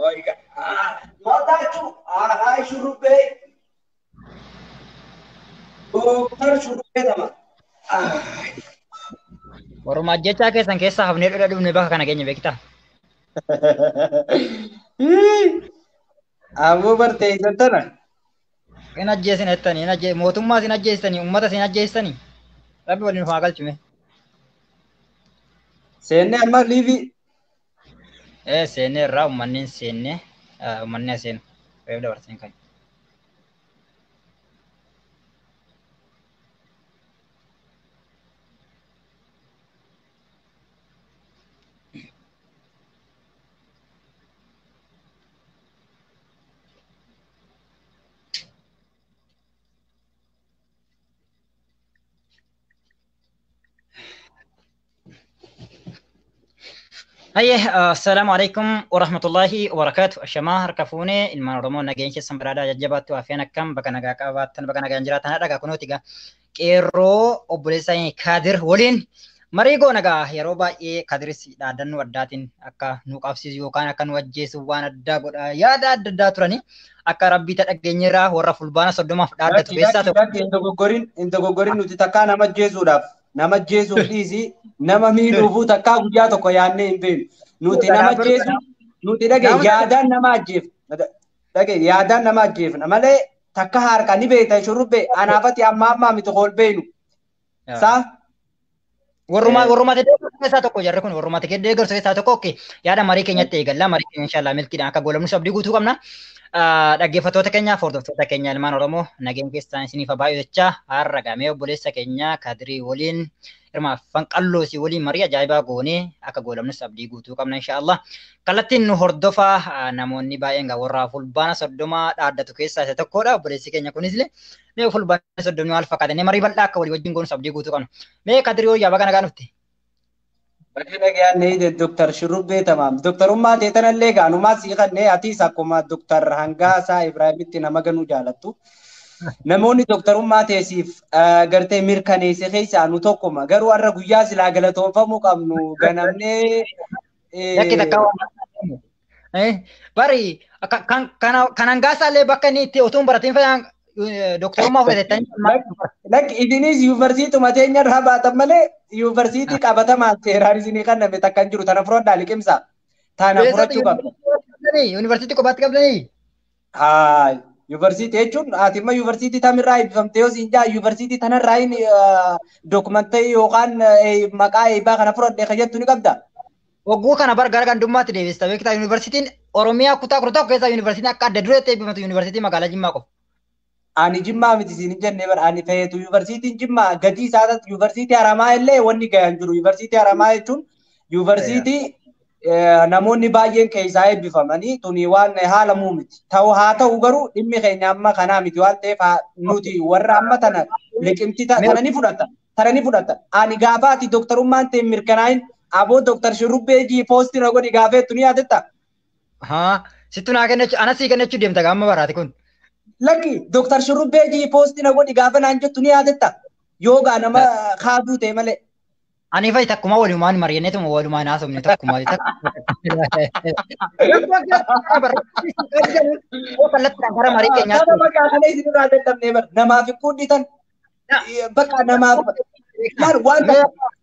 Oiga. Matachu, ahai shurube. Dokter shurube nama. Waruma jecha keessan keessaa hafnee dhodha dhumne bakka kana keenya beektaa? Ammoo barteessan tana. Hin ajjeesin jettanii, mootummaa isin ajjeessanii, uummata isin ajjeessanii. Rabbi waliin haa galchume. Seenne amma liivi. Seenne irraa uummanni hin seenne, uummanni aseen reef dabarsin kan. Assalamualaikum warahmatullahi wabarakatuh. Ashamaa harka fuunee ilmaan Oromoo nageen keessan badhaadhaa jajjabaattu afaan akkam bakka nagaa qabaattan bakka nagaan jiraatan hadhagaa kunooti gaa qeerroo obboleessa Kaadir waliin marii goona gaa yeroo baay'ee Kaadiris dhaadannoo addaatiin akka nu qabsiisu yookaan akka nu ajjeesu waan addaa godha yaada adda addaa turani akka rabbii dhageenyirraa warra fulbaana 30 dhaaddatu keessaa tokko. Hin dogoggorin nuti takkaa nama ajjeesuudhaaf nama ajjeesuuf dhiisi. Nama miidhuufuu takkaa guyyaa tokko yaadnee hin beeknu. Nuti nama ajjeesu, nuti dhagee yaadaan nama ajjeefna. Dhagee yaadaan nama ajjeefna malee takka harka ni beektan shurrubbee anaafati amma miti ol beeknu. Saa? Warrumaa deeggarsa keessaa tokko jarri kun warrumaa deeggarsa keessaa tokko yaada marii keenyatti eegalla marii keenya inshallah milkiidhaan akka goolabnus abdii guutuu qabna. Dhaggeeffattoota keenya hordoftoota keenya ilmaan Oromoo nageen keessaan isiniif baay'ee jecha har'a gamee obboleessa keenya Kaadirii waliin irmaa fanqalloosi waliin marii ajaa'ibaa goonee akka goolabnus abdii guutuu qabna inshallah. Kallattiin nu hordofaa namoonni baay'een warra fulbaana 30 dhaaddatu keessaa isa tokkodha. Obboleessi keenya kunis mee fulbaana 30 maal fakkaatanii marii bal'aa akka walii wajjin goonus abdii guutuu qabna. Mee Kaadirii wayyaa baga nagaa dhufte. Bakki dhagayaan ne Dr. Shurrubbee tamam. Doktorummaa teetanallee gaanumaa sii kannee atiis akkuma Dr. Hangaasaa Ibraahimitti nama ganuu jaalattu. Namoonni doktorummaa teesiif gartee mirkaneesse keessaa nu tokkuma. Garuu har'a guyyaa silaa galatoomfamuu qabnu ganamnee. Bari kan Hangaasaallee bakka inni itti otuun baratiin fayyaan doktorummaa fudhatettanii. Lakki isinis yuunivarsiitii teenya irraa baatan malee yuunivarsiitii qabatamaan seeraan isinii kanname takka hin jiru tana fudhadhaa liqimsa. Tana fudhachuu qabda. Yuunivarsiitii kophaatti qabdanii? Haa. Yuunivarsiitii jechuun ati immoo yuunivarsiitii tamirraa eebbifamte yoo siin jaa yuunivarsiitii tanarraa dookumentii yookaan maqaa eebbaa kana fudhadhee kan jettu ni qabda. Wagguu kana bara gara gandummaatti deebista beektaa yuunivarsiitiin Oromiyaa kutaa 11 keessaa yuunivarsiitiin akka adda dureetti eebbifamtu yuunivarsiitii magaalaa Jimmaa qofa. Ani Jimmaa miti siin jennee bara ani fayyadu yuunivarsiitiin Jimmaa gatii isaatti yuunivarsiitii Haramaa illee wanni gahan jiru yuunivarsiitii Haramaa jechuun yuunivarsiitii namoonni baay'een keessaa eebbifamanii tuni waan haala muumiti. Haa ta'u garuu dhimmi keenya amma kanaa miti waan ta'eef nuti warra amma tana liqimti tana ni fudhata. Tana ni fudhata. Ani gaafa ati doktorummaan ta'e mirkanaa'in aboo Dr. Shurrubbee poostii na godhi gaafeettu ni yaadatta. Haa sittu naa kennachuu anas sii kennachuu deemta gaamma baraati kun. Lakki Dr. Shurrubbee poostii na godhi gaafa naan jettu ni yaadatta. Yoogaa nama kaafuu ta'e malee. Ani fa'i takkuma walumaan mari'anneetuma walumaan haasofne takkuma. Gara marii keenyaatti. Nama bakka kana isin irraa dadhabnee bara namaaf hin kudhitan. Bakka namaaf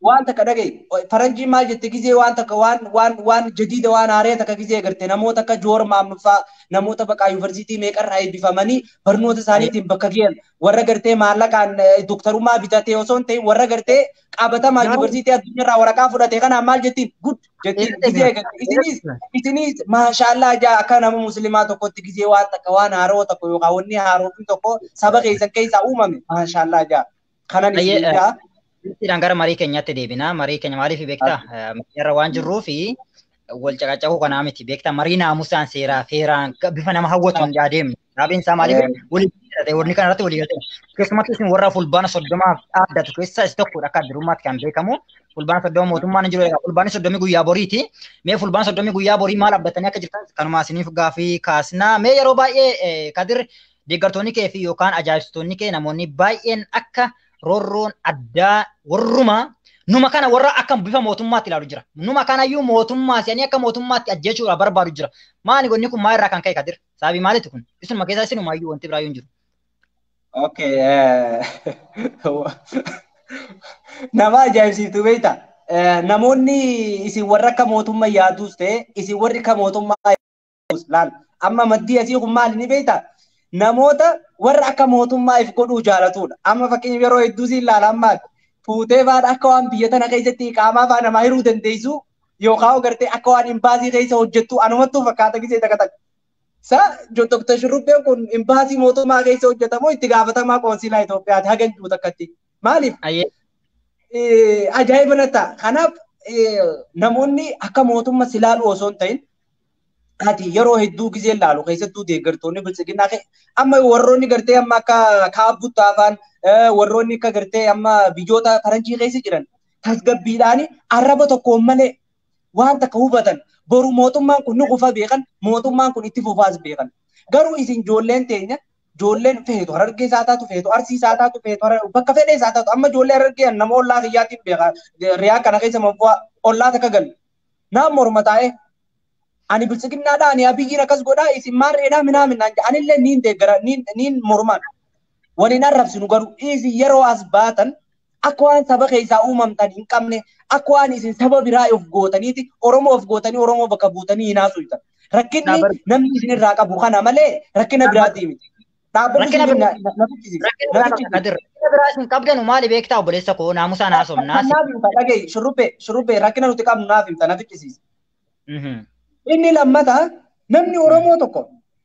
waan takka dhagaye faranjii maal jette gizee waan takka waan jadiida waan haaree takka gizee garte namoota akka Joor Maamnuffaa namoota bakka yuunivarsiitii meeqarraa eebbifamanii barnoota isaaniitiin bakka ga'an warra gartee maallaqaan doktorummaa bitatee osoo hin ta'in warra gartee qabatamaa yuunivarsiitii addunyaarraa waraqaa fudhate kanaan maal jettiin gud jettiin gizee isinis maashaallah jaa akka nama muslimaa tokkotti gizee waan takka waan haaroo tokko yookaan wanni haaroofi tokko saba keessan keessaa uumame maashaallah jaa kanan isin jaa. Sidaan gara marii keenyaatti deebina. Marii keenya maaliif beektaa? Irra waan jirruu fi wal caqacaquu kanaa miti beektaa. Marii naamusaan seeraa feeraan bifa nama hawwatuun adeemne. Raabeen isaa maaliif walii galtee warri kana irratti walii galtee. Keessumattuu isin warra fulbaana 30 dhaaddatu keessaa isa tokkodha akka addunyaatti kan beekamu. Fulbaana 30 mootummaan hin jiru. Fulbaana 30 guyyaa boriiti. Mee fulbaana 30 guyyaa borii maal abdatanii akka jirtan kanuma isiniif gaafii kaasnaa. Mee yeroo baay'ee Kadir deeggartoonni kee fi yookaan ajaa'ibsitoonni kee namoonni baay'een akka roorroon addaa warrumaa Numa kana warra akkam bifa mootummaatti ilaalu jira. Numa kana iyyuu mootummaa si'anii akka mootummaatti ajjeechuudhaaf barbaadu jira. Maali gonni kun maa irraa kan ka'e Kadir? Sababii maaliiti kun? Isinuma keessaa isinuma iyyuu wanti biraayyuu hin jiru. Okay. Nama ajaa'ibsiiftu beekta. Namoonni isin warra akka mootummaa yaadus ta'e isin warri akka mootummaa yaadus laal. Amma maddii asii kun maali ni beekta? Namoota warra akka mootummaa if godhuu jaalatudha. Amma fakkeenya yeroo hedduu siin ilaalan maali? Fuutee faana akka waan biyya tana keessatti qaamaa faana namaa hiruu dandeessu yookaan gartee akka waan imbaasii keessa hojjettu anumattuu fakkaata gisee takka takka. Sa Dr. Shurrubbeen kun imbaasii mootummaa keessa hojjetamoo itti gaafatamaa qoonsilaa Itoophiyaati haga jiru takkatti. Maaliif? Ajaa'iba natti. Kanaaf namoonni akka mootummaa silaalu osoo hin ta'in ati yeroo hedduu gisee ilaalu keessattuu deeggartoonni bilisiginaa amma warroonni gartee amma akka kaabuttaa afaan warroonni akka gartee amma biyyoota faranjii keessa jiran tasgabbiidhaan arraba tokkoon malee waan takka hubatan boru mootummaan kun nu qufa beekan mootummaan kun itti fufaas beekan garuu isin ijoolleen teenya ijoolleen feetu Harargee isaa taatu feetu Arsii isaa taatu feetu bakka fedhee isaa taatu amma ijoollee Harargee nama ollaa kiyyaatiin beeka riyaa kana keessa manfaa ollaa takka galu naam morma taa'ee ani bilisiginnaadha ani abiyyiin akkas godhaa isin maarreedhaa minaaminaan anillee niin deeggara niin mormaan waliin arrabsinu garuu isin yeroo as baatan akka waan saba keessaa uumamtan hin qabne akka waan isin saba biraa of gootaniiti Oromoo of gootanii Oromoo bakka buutanii hin haasoftan. Rakkinni namni isin irraa qabu kana malee rakkina biraatii miti. Rakkina biraa isin qabdanu maali beektaa obboleessa koo naamusaan haasofnaa. Naaf himta dhaga'i shurrubbee rakkina nuti qabnu naaf himta na ficcisiisa. Inni lammata namni Oromoo tokko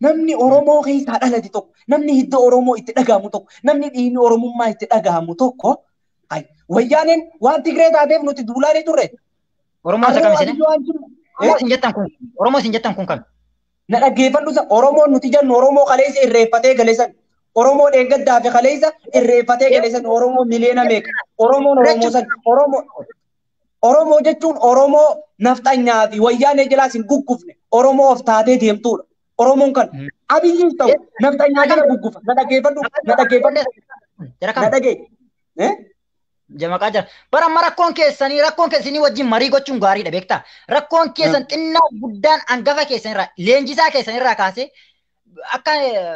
namni Oromoo keessaa dhalate tokko namni hidda Oromoo itti dhagahamu tokko namni dhiigni Oromummaa itti dhagahamu tokko wayyaaneen waan Tigree taateef nuti duulaanii turre. Oromoo isa kamisine? Oromoo isin jettan kun kami? Na dhaggeeffadhu isa Oromoon nuti jennu Oromoo kaleessa irreeffatee galeessan Oromoo dheengaddaa fi kaleessa irreeffatee galeessan Oromoo miliyoona meeqa Oromoon Oromoo san Oromoo jechuun Oromoo nafxanyaa fi wayyaanee jalaas hin guggufne Oromoo of taatee deemtuudha. Oromoon kan abiyyiin ta'u nafxanyaa jala guggufa. Na dhaggeeffadhu. Na dhaggeeffadhu. Jamaqaa jira. Bara amma rakkoon keessanii wajjin marii gochuun gaariidha beektaa. Rakkoon keessan xinnaa guddaan hangafa keessanirraa leenjisaa keessanirraa kaasee akka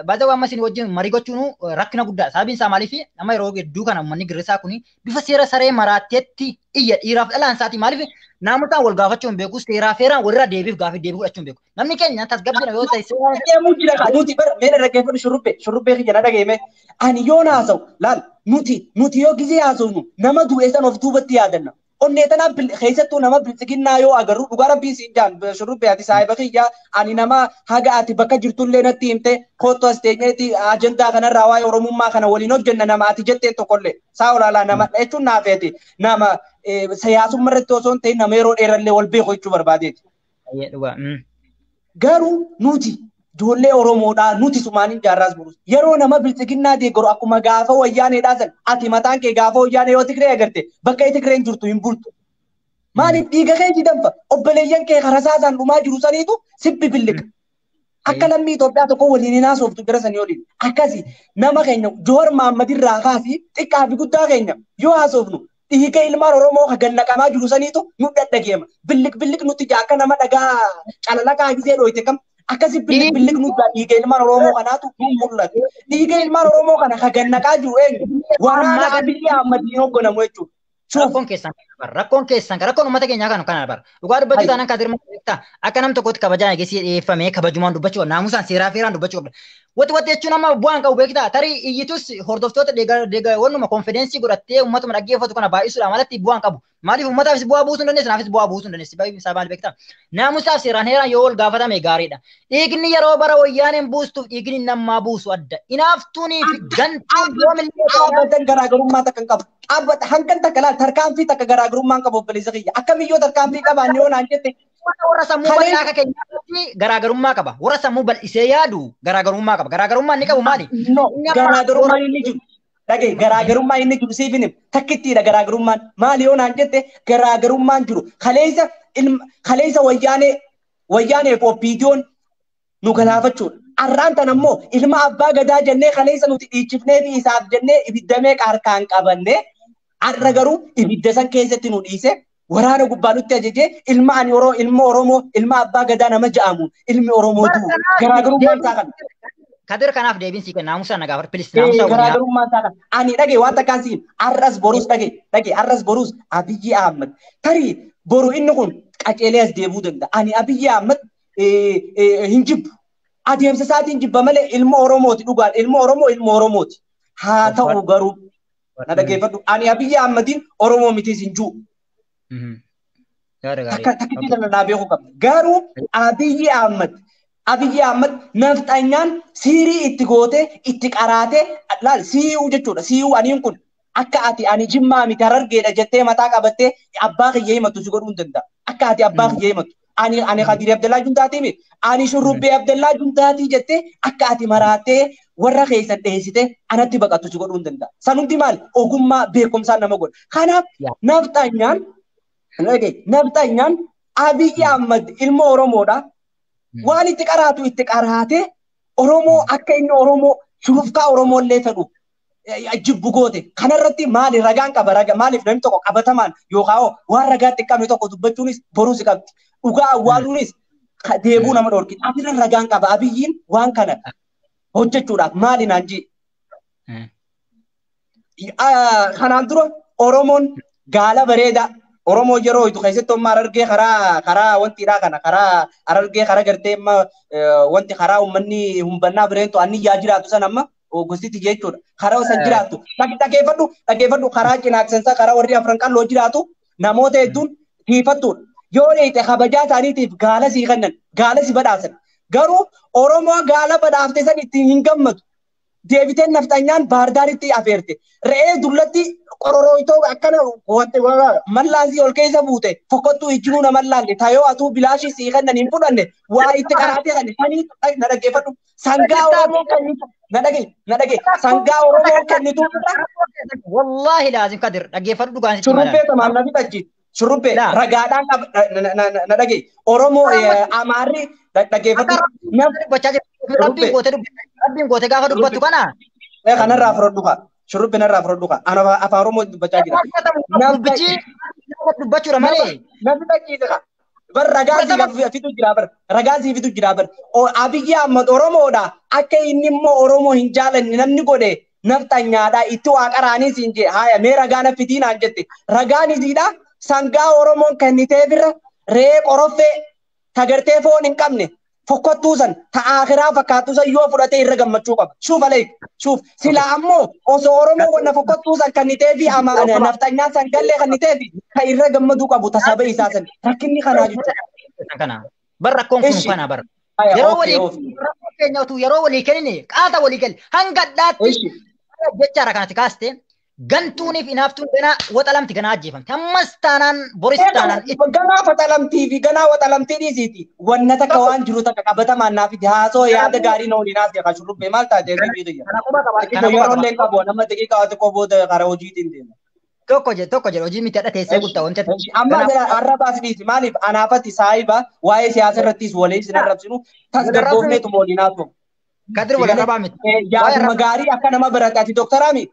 baay'ee waan isin wajjin marii gochuun rakkina guddaa. Sababiin isaa maaliif amma yeroo hedduu kana uummanni girrisaa kuni bifa seera saree maraateetti iyya dhiiraaf dhalaan isaati maaliif naamusaan wal gaafachuun beeku seeraa feeraan walirraa deebiif deebii fudhachuun beeku. Namni keenya tasgabbiina yoo ta'e deemuu jira kan nuti bara meena dhaggeeffadhu shurrubbee kiyya na dhageeme ani yoo naasa'u laal nuti yoo gizee haasofnu nama du'e san of duubatti yaadanna. Onnee tanaaf keessattuu nama bilisiginnaa yoo agarru dhugaa rabbii siin jaan shurrubbee ati saahiba kiyyaa ani nama haga ati bakka jirtullee natti himte kootu as teenyeeti ajandaa kanarraa waa'ee Oromummaa kana waliin hojjenna nama ati jetteen tokkollee saa olaalaa nama jechuun naafeeti nama siyaasummaa irratti osoo hin ta'in nama yeroo dheerallee wal beeku jechuu barbaadeeti. Garuu nuti ijoollee Oromoodhaa nuti sumaaniin jaarraas burus yeroo nama bilisiginnaa deeggaru akkuma gaafa wayyaaneedhaa san ati mataan kee gaafa wayyaanee yoo Tigree agarte bakka Tigreen jirtu hin bultu. Maaliif dhiiga kee jidanfa obboleeyyan kee karasaasaan dhumaa jiru saniitu sibbi billika. Akka lammii Itoophiyaa tokko waliin hin haasoftu jira sanii waliin akkasi nama keenya Jowaar Maammadirraa kaasii xiqqaa fi guddaa keenya yoo haasofnu dhiiga ilmaan Oromoo kan gannaqamaa jiru saniitu nu dhadhageema. Billik nuti akka nama dhagaa calalaqaa gisee dhooyte kam akkasi billik nuti dhiiga ilmaan Oromoo kanaatu mul'atu. Dhiiga ilmaan Oromoo kana kan gannaqaa jiru eenyu? Waraana Abiyyi Ahmadiin hoogganamu jechuudha. Rakkoon keessan rakkoon uummata keenyaa kana bara. Dhugaa dubbachuu taanaan Kadir beektaa akka nam tokkotti kabajaan eegessi dhiyeeffamee kabajumaan dubbachuu naamusaan seeraa feeraan dubbachuu qabda. Wati jechuun amma bu'aan qabu beektaa tarii iyyitus hordoftoota wannuma konfidensii godhattee uummatuma dhaggeeffatu kana baay'isuudhaan malatti bu'aan qabu. Maaliif uummataafis bu'aa buusuu hin dandeessu naafis bu'aa buusuu hin dandeessu baay'ee isaa maal beektaa. Naamusaaf seeraan heeraan yoo wal gaafatame gaariidha. Dhiigni yeroo bara wayyaaneen buustuuf dhiigni namaa buusu adda. Inaaftuunii fi gantuun yoomillee dhaabbatan garaagarummaa takka hin qabu. Dhaabbata hanqan takka laal tarkaanfii takka garaagarummaa hin qabu obboleessa kiyya. Akkamiyyoo tarkaanfii qabaan yoo naan jette. Warra sammuu bal'aa akka keenyaatti garaagarummaa qaba. Warra sammuu bal'isee yaadu garaagarummaa qaba. Garaagarummaa inni qabu maali? Garaagarummaa inni jiru. Dhagee garaagarummaa inni jiru siif hin takkittiidha garaagarummaan. Maali yoo naan jette garaagarummaan jiru. Kaleessa wayyaanee oppiidiyoon nu galaafachuudha. Arraan tan ammoo ilma abbaa gadaa jennee kaleessa nuti dhiichifnee fi isaaf jennee ibiddamee harkaan qabannee Har'a garuu ibidda san keessatti nu dhiise waraana gubbaa nutti ajajee ilma Oromoo ilma abbaa gadaa nama ja'amuun ilmi Oromootu garaagarummaan isaa kana. Kadir kanaaf deebiin sii kenna naamusa nagaa filis naamusa garaagarummaan isaa kana. Ani dhagee waan takkaan siin har'as boruus dhagee har'as boruus Abiyyi Ahmad tarii boru inni kun qaceelee as deebuu danda'a. Ani Abiyyi Ahmad hin jibbu. Adeemsa isaatiin jibba malee ilma Oromooti dhugaan ilma Oromooti. Haa ta'u garuu na dhaggeeffadhu ani Abiyyi Ahmadiin Oromoo miti sin juu. Takkitti kana beekuu qabda. Garuu Abiyyi Ahmad nafxanyaan siirii itti gootee itti qaraatee laal siiyuu jechuudha. Siiyuu aniin kun akka ati ani Jimmaa miti Harargeedha jettee mataa qabattee abbaa kiyya himatu si godhuu hin danda'a. Akka ati abbaa kiyya himatu. Ani Khadiri Abdallaa Juntaatii miti. Ani Shurrubbee Abdallaa Juntaatii jettee akka ati maraattee warra keessan dheessite anatti baqattu si godhuu hin danda'a. San hundi maal ogummaa beekumsaan nama godha. Kanaaf nafxanyaan Abiyyi Ahmad ilma Oromoodha. Waan itti qaraatu itti qaraatee Oromoo akka inni Oromoo shurufkaa Oromoo illee fedhu jibbu goote. Kanarratti maali ragaan qaba maaliif namni tokko qabatamaan yookaan waan ragaatti qabne tokko dubbachuunis boruu si qabdi. Dhugaa awwaaluunis deebuu nama dhorki. Asirra ragaan qaba Abiyyiin waan kana hojjechuudhaaf maali naan jii. Kanaan dura Oromoon gaala bareedaa Oromoo yeroo itu keessatti amma Harargee karaa wantiidhaa kana karaa Harargee karaa gartee amma wanti karaa uummanni humbannaa bireentu anni yaa jiraatu san amma gostitti jechuudha. Karaa san jiraatu. Dhaggeeffadhu karaa cinaaksansaa karaa warri afran qalloo jiraatu namoota hedduun hiifattuudha. Yoo dheete kabajaa isaaniitiif gaala sii kennan gaala si badhaasan. Garuu Oromoo gaala badhaafte san ittiin hin gammadu. Deebiteen nafxanyaan Baardaaritti afeerte. Re'ee dullatti qororooyitoo akkana mallaasii ol keessa buute fokkottuu ijjinuu nama laalle tayoo atuu bilaashii sii kennan hin fudhanne waa itti qaraatee kan sanii na dhaggeeffadhu. Sangaa Oromoo kennitu na dhagee sangaa Oromoo kennitu. Wallahi laazim Kadir dhaggeeffadhu dhugaan sitti malee. Shurrubbee tamaan na fixachiisu. Shurrubbee ragaadhaan na dhagee Oromoo Amaarri dhaggeeffadhu. Rabbiin goote gaafa dubbattu kana. Kanarraa fudhadhu kaa. Shurrubbee narraa fudhadhu kaa. Ana afaan Oromoo dubbachaa jira. Dubbachuudha malee. Namni dhaggeessa kaa. Bar ragaa fitu jira bar. Abiyyi Ahmad Oromoodha. Akka inni immoo Oromoo hin jaalanne namni godhe nafxanyaadha. Itti waa qaraanii siin jee haaya mee ragaa na fitii naan jette. Ragaan isiidha sangaa Oromoon kennitee bira re'ee qoroffee tagartee foon hin qabne. Fokkottuu san ta'aakiraa fakkaattuu san yoo fudhatee irra gammachuu qaba. Shuuf alee shuuf silaa ammoo osoo Oromoo wanna fokkottuu san kannitee fi nafxanyaan san gallee kannitee fi kan irra gammaduu qabu tasaba isaa san rakkinni kanaa jechuudha. Bar rakkoon kun kana bar. Yeroo walii kennine qaata walii kenne hanga dhaatti jechaadha kanatti kaaste. Gantuuniif inaaftuun ganaa waxalamti ganaa ajjeefamte. Ammas taanaan boris taanaan. Ganaa waxalamtii fi ganaa waxalamtii dhiisiiti. Wanna takka waan jiru takka qabatamaan naaf itti haasoo yaada gaarii na waliin haasee kan shurrubbee maal taatee fi biyya. Yeroo illee qabu nama daqiiqaa waan xiqqoo booda karaa hojiitiin deema. Tokko jedhe hojii miti adda teessee guddaa wanti. Amma har'a baasniiti maaliif anaafatti saayiba waa'ee siyaasa irrattis waliin sin arrabsinu tasgabboofneetu waliin haasoo. Kadir wal arrabaa miti. Yaaduma gaarii akka nama barate ati dooktaraa miti.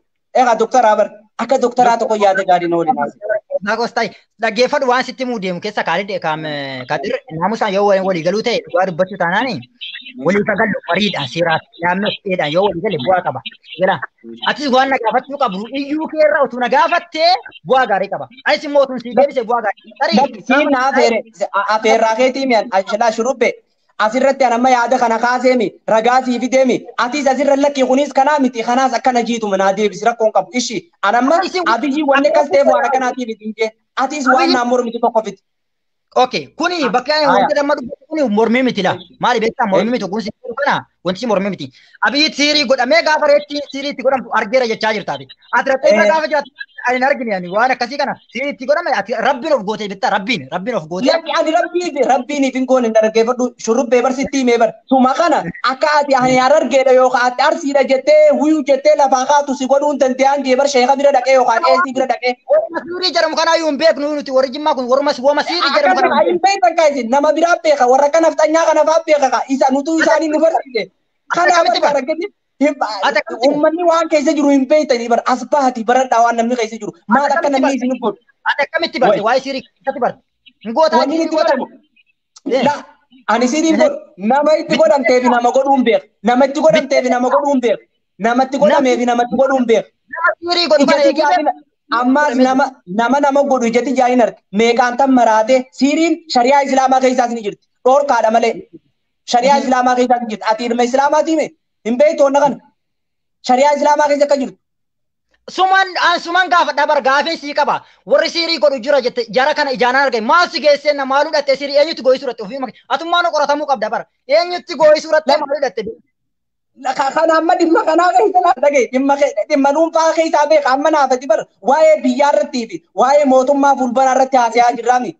Doktora bar akka doktoraa tokko yaada gaarii na waliin haasee. Naagostai dhaggeeffadhu waan sitti muu deemu keessa kaalidhe Kadir naamusaan yoo walii galuu ta'e dhugaa dubbachuu taanaani walii sagallu mariidhaan seeraaf yaammeedhaan yoo walii gale bu'aa qaba. Atis waan na gaafachuu qabdu iyyuu keerra utuu na gaafattee bu'aa gaarii qaba. Anis immoo utuun sii deebise bu'aa gaarii. Siin na afeerraa keetii mi'an ashilaa shurrubbee. Asirratti anamma yaada kana kaaseemi ragaa sii fideemi atis asirra lakkii kunis kanaa miti kanaas akkana jiitu manaa deebisi rakkoon qabu ishi anamma Abiyyi wanni kas ta'eef waan akkanaatiif ittiin atis waan naan mormitu tokko fiti. Okay, kuni bakka wanti damma dubbatu kuni mormii miti la. Maali beektaa mormii miti kun sitti kana wanti mormii miti. Abiyyi siirii godhamee gaafa reetti siirii itti godhamtu argeera jechaa jirtaati. Ati rattee irra gaafa jiraatu ani argine ani waan akkasii kana siirii itti godhame ati rabbiin of goote bittaa rabbiin of goote. Yakki ani rabbiin ifin goone hin dhaggeeffadhu shurrubbee barsitti himee bar. Tuma kana akka ati ani Harargeedha yookaan ati Arsiidha jettee huyuu jettee lafaa kaatu si godhuu hin danda'an jee bar sheeka bira dhaqee yookaan eesii bira dhaqee. Siirii jedhamu kanaa yoo hin beeknu nuti warri Jimmaa kun warra siirii jedhamu kana. Ayin beektan kaisin nama biraa beeka warra kan nafxanyaa kana fa'aa beeka isa nutu isaanii nu barsiise. Kana amantii argate Uummanni waan keessa jiru hin beektanii bara as baati baradhaa waan namni keessa jiru maal akka namni isin godhu. Ati akkamitti barte waa'ee siirii keessatti barte? Ngootaa Wanni itti godhamu. La ani siiriin godhu nama itti godhamtee fi nama godhuun beeka. Nama itti godhamtee fi nama godhuun beeka. Nama itti godhamee fi nama itti godhuun beeka. Nama siirii godhu bara eegee ammas nama godhu ijatti jaayin arge meeqaan tan maraatee siiriin shariyaa islaamaa keessaas ni jirti dhoorkaadha malee shariyaa islaamaa keessaas ni jirti ati ilma islaamaatii mee hin beektu onna kana shariyaa islaamaa keessa akka jirtu. Suman gaafadha bar gaafii sii qaba warri siirii godhu jira jette jara kana ijaanaan argame maal si geessee na maaluu dhatte siirii eenyutti gooyisuu dhatte ofii makee atummaan qoratamuu qabda bara eenyutti gooyisuu dhatte maaluu dhatte. Kan amma dhimma kanaa keessa laata dhagee dhimma dhuunfaa keessaa beeka amma naafati bara waa'ee biyyaa irrattii fi waa'ee mootummaa fulbaraa irratti haasa'aa jirraami.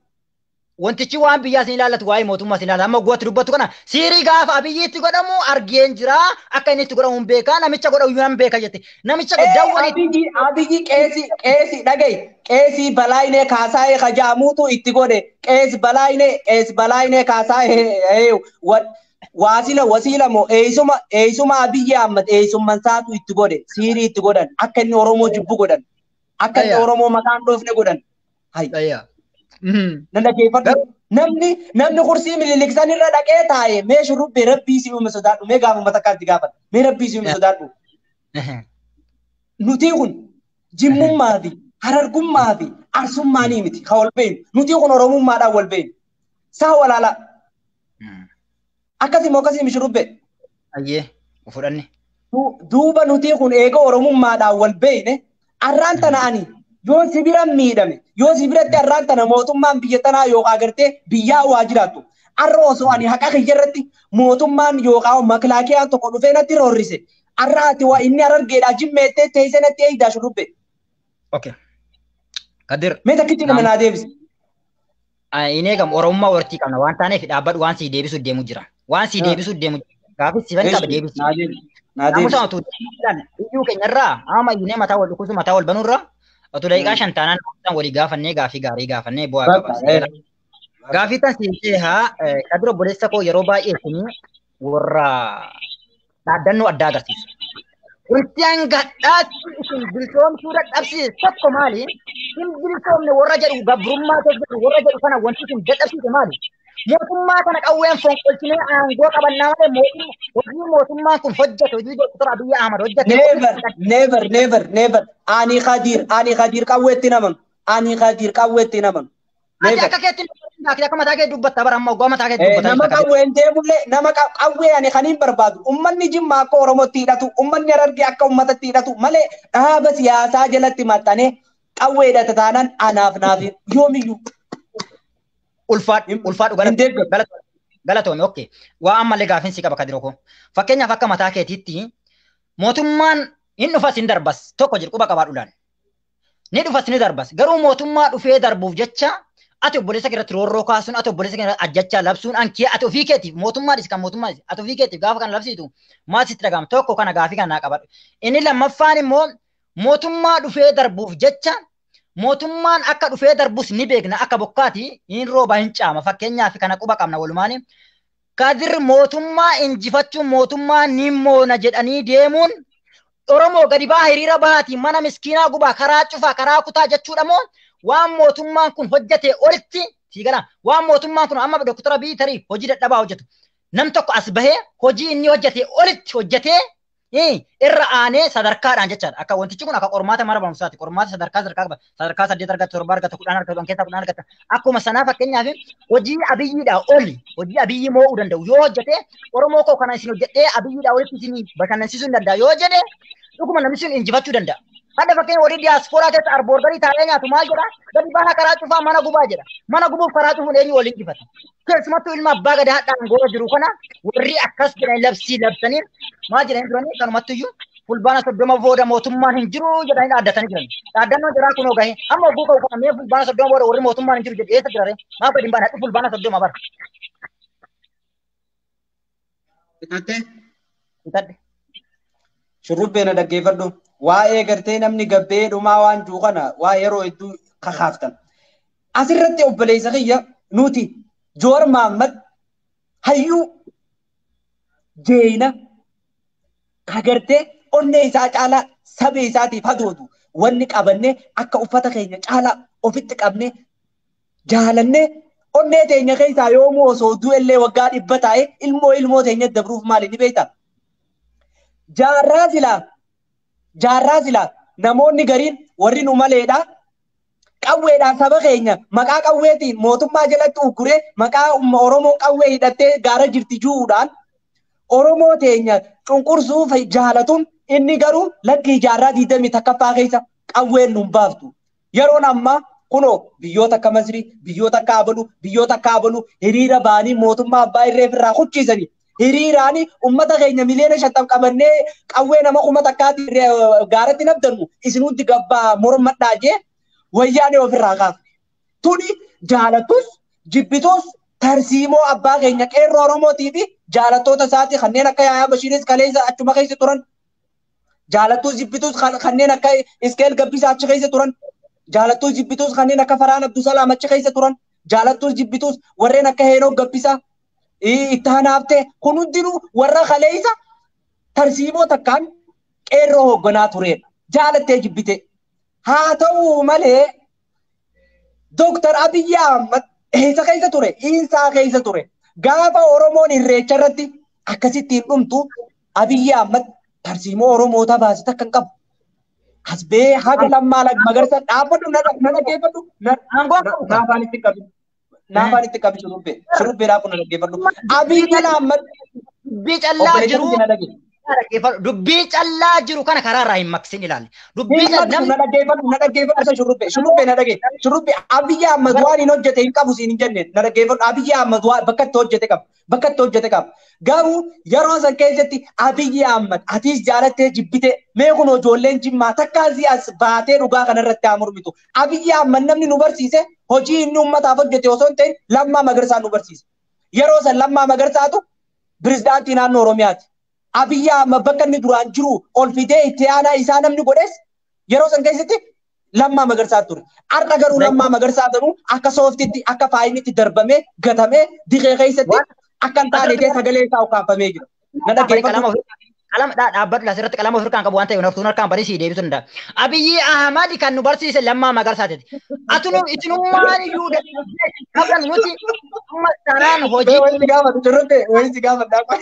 Wantichi waan biyyaa isin ilaallatu waa'ee mootummaa isin ilaallatu amma guwatti dubbatu kana siirii gaafa abiyyiitti godhamu argeen jira akka inni itti godhamu hin beeka namicha godhamu hin beeka jette namicha dawwanii. Abiyyi qeesi dhagee qeesii balaayinee kaasaa'ee kajaamuutu itti godhe qeesi balaayinee kaasaa'ee wasiila moo eesuma Abiyyi Ahmad eesumman isaatu itti godhe siirii itti godhan akka inni Oromoo jibbu godhan akka inni Oromoo maqaan dhoofne godhan. Nan dhaggeeffadhu namni kursii mililiksan irra dhaqee taa'e mee shurrubbee rabbii si uume sodaadhu mee gaafa uummata akkaatti gaafata mee rabbii si uume sodaadhu. Nuti kun jimmummaa fi harargummaa fi arsummaanii miti ka wal beenu nuti kun Oromummaadhaan wal beenu saa walaalaa. Akkasii moo akkasii mishurubbe. Ayyee fudhanne. Duuba nuti kun eega Oromummaadhaan wal beeyne arraan tana ani yoo sibiran miidhame yoo sibiratti arraan tana mootummaan biyya tanaa yookaan agartee biyyaa waa jiraattu arra osoo ani haqa kiyya irratti mootummaan yookaan makilaakiyaan tokko dhufee natti roorrise arraati waa inni arargeedhaa jimmeettee teessee natti eeydaa shurubbe. Okay. Kadir. Mee takkitti nama naa deebise. Inni eegam Oromummaa wartii qabna waan taaneef dhaabbadhu waan sii deebisuu deemu jira. Waan sii deebisuu deemu gaafis sifan qaba deebisi. Namusa tu iyyuu keenyarraa ama iyyuu mataa wal dhukkubsu mataa wal banurraa otoo daqiiqaa 5 taanaan walii gaafannee gaafii gaarii gaafannee bu'aa qaba. Gaafii tan siisee haa Kadir obboleessa koo yeroo baay'ee isinii warra dhaaddannoo addaa agarsiisu. Wanti gadhaatti isin bilchoomsuu dadhabsiise tokko maali? Isin bilchoomne warra jedhu gabrummaa keessatti warra jedhu kana wanti isin dadhabsiise maali? Mootummaa kana qawween fonqolchinee aangoo qabannaa malee hojii mootummaan kun hojjete hojii Dr. Abiyyi Ahmad hojjete. Never. Ani Kadir qawweetti naman. Ani Kadir qawweetti naman. Ati akka keetti akka mataa kee dubbatta bara amma ogaa mataa kee dubbatta. Nama qawween deemullee nama qawwee ani kan hin barbaadu. Uummanni Jimmaa akka Oromootti hidhatu, uummanni Harargee akka uummatatti hidhatu malee dhaaba siyaasaa jalatti maxxanee qawwee hidhata taanaan anaaf naaf yoomiyyuu. Ulfaadhu galatoome okay. Waa ammallee gaaffiin si qaba Kadiroo koo. Fakkeenyaaf akka mataa keetiitti mootummaan hin dhufas hin darbas tokko jedhu quba qabaadhuudhaan. Ni dhufas ni darbas garuu mootummaa dhufee darbuuf jecha ati obboleessa keerratti roorroo kaasuun ati obboleessa keerratti ajjachaa labsuun ankee ati ofii keetiif mootummaadhis kan mootummaadhis ati ofii keetiif gaafa kana labsiitu maal sitti dhagahama tokko kana gaafii kana naa qabadhu. Inni lammaffaan immoo mootummaa dhufee darbuuf jecha mootummaan akka dhufee darbus ni beekna akka bokkaati hin rooba hin caama fakkeenyaaf kana quba qabna walumaani. Kadir mootummaa injifachuun mootummaa ni moona jedhanii deemuun Oromoo gadi baa hiriira bahaati mana miskiinaa gubaa karaa cufaa karaa kutaa jechuudha moo waan mootummaan kun hojjete olitti siigala waan mootummaan kun amma Dr. Abiyyi tarii hojii dadhabaa hojjetu nam tokko as bahee hojii inni hojjete olitti hojjetee irra aanee sadarkaadhaan jechaadha akka wantichi kun akka qormaata mara barumsaati qormaata sadarkaa 8 argata 7 argata 10 argata keessaa 10 argata akkuma sanaa fakkeenyaaf hojii Abiyyiidhaa oli hojii Abiyyi mo'uu danda'u yoo hojjete Oromoo koo kana isin hojjedhee Abiyyiidhaa olitti isin bashannansiisuu hin danda'a yoo jedhe dhuguma namni sun injifachuu danda'a. Hadda fakkeenya warri diiyaaspooraa keessa arboordarii taa'ee nyaatu maal jedha gadi baana karaa cufaa mana gubaa jedha mana gubuuf karaa cufuun eenyu waliin injifata. Keessumattuu ilma abbaa gadaa hadhaan goora jiru kana warri akkas jedhan labsii labsanii maal jedhanii turanii kanumattuyyuu fulbaana 30 booda mootummaan hin jiru jedhanii dhaaddatanii jiran. Dhaaddannoon jiraa kunoo gahe amma oguu ka'u kana mee fulbaana 30 booda warri mootummaan hin jiru jedhe eessa jirare maaf gadi baana hadhu fulbaana 30 bara. Bitadde. Shurrubbee na dhaggeeffadhu. Waa'ee gartee namni gabbee dhumaa waan jiru kana waa yeroo hedduu kakaaftan. Asirratti obboleessa kiyya nuti Joor Mahammad hayyuu jeeyina kagartee onnee isaa caalaa sabee isaatiif hadoodu wanni qabannee akka uffata keenya caalaa ofitti qabnee jaalannee onnee teenya keessaa yoomuu osoo du'ellee waggaa 100 taa'e ilmoo teenya dabruuf maali ni beektaa? Jaarraa silaa namoonni gariin warri nu maleedhaa qawweedhaan saba keenya maqaa qawweetiin mootummaa jalatti ugguree maqaa Oromoo qawwee hidhattee gaara jirti ju'uudhaan Oromoo teenya cunqursuuf jaalatuun inni garuu lakki jaarraa 21ffaa keessa qawween nu baaftu. Yeroon ammaa kunoo biyyoota akka Masrii, biyyoota akka Abaluu hiriira baanii mootummaa abbaa irreef irraa hucciisanii hiriiraanii ummata keenya miliyoona 50 qabannee qawwee nama 100 gaaratti nabdannu isinuutti gabbaa mormadhaa jee wayyaanee ofirraa kaafne. Tuni jaalatus jibbitus tarsiimoo abbaa keenya qeerroo Oromootii fi jaalattoota isaati kanneen akka Yaayaa Bashiiris kaleessa achuma keessa turan. Jaalattus jibbitus kanneen akka Iskeel Gabbisaa achi keessa turan. Jaalattus jibbitus kanneen akka Faraan Abdusalaam achi keessa turan. Jaalattus jibbitus warreen akka Heenoo Gabbisaa itti hanaafte kun hundinuu warra kaleessa tarsiimoo takkaan qeerroo hoogganaa turedha. Jaalattee jibbite. Haa ta'u malee Dr. Abiy Ahmed eessa keessa ture? Insaa keessa ture. Gaafa Oromoon irreecha irratti akkasittiin dhumtu Abiy Ahmed tarsiimoo Oromoota baasita kan qabu. Asbee haga lammaa magarsa dhaabbadhu na dhaggeeffadhu. Naafaan itti qabi. Naafaan itti qabi shurubbee dhaabu na dhaggeeffadhu. Abiy Ahmed dubbii callaa jiru kana karaa irraa hin maksin ilaali. Dubbii na dhaggeeffadhu shurubbee na dhaggeeffadhu. Shurubbee Abiy Ahmed waan hin hojjete hin qabu siin hin jenne na dhaggeeffadhu. Abiy Ahmed bakka itti hojjete qaba. Bakka itti hojjete qaba. Garuu yeroo san keessatti Abiy Ahmed atiis jaalattee jibbite mee kun ijoolleen Jimmaa takkaasii as baatee dhugaa kanarratti haa mormitu. Abiy Ahmed namni nu barsiise hojii inni uummataaf hojjete osoo hin ta'in Lammaa Magarsaa nu barsiise. Yeroo san Lammaa Magarsaatu pirezidaantii naannoo Oromiyaati. Abiy Ahmed bakka inni duraan jiru ol fidee itti aanaa isaa namni godhes yeroo san keessatti Lammaa Magarsaa ture. Har'a garuu Lammaa Magarsaa tanuu akka sooftitti akka faayinitti darbamee gatamee diqee keessatti akka hin taane sagalee isaa ukkaanfamee jira. Na dhaggeeffatu. Qalama dhaabbatu asirratti qalama ofirkaan qabu waan ta'eef naftuun harkaan barii sii deebisu danda'a. Abiy Ahmed kan nu barsiise Lammaa Magarsaati. Atunu isinummaan iyyuu qabdan nuti amma sanaan hojii. Wayiti gaafatu turte wayiti gaafadhaa qoy.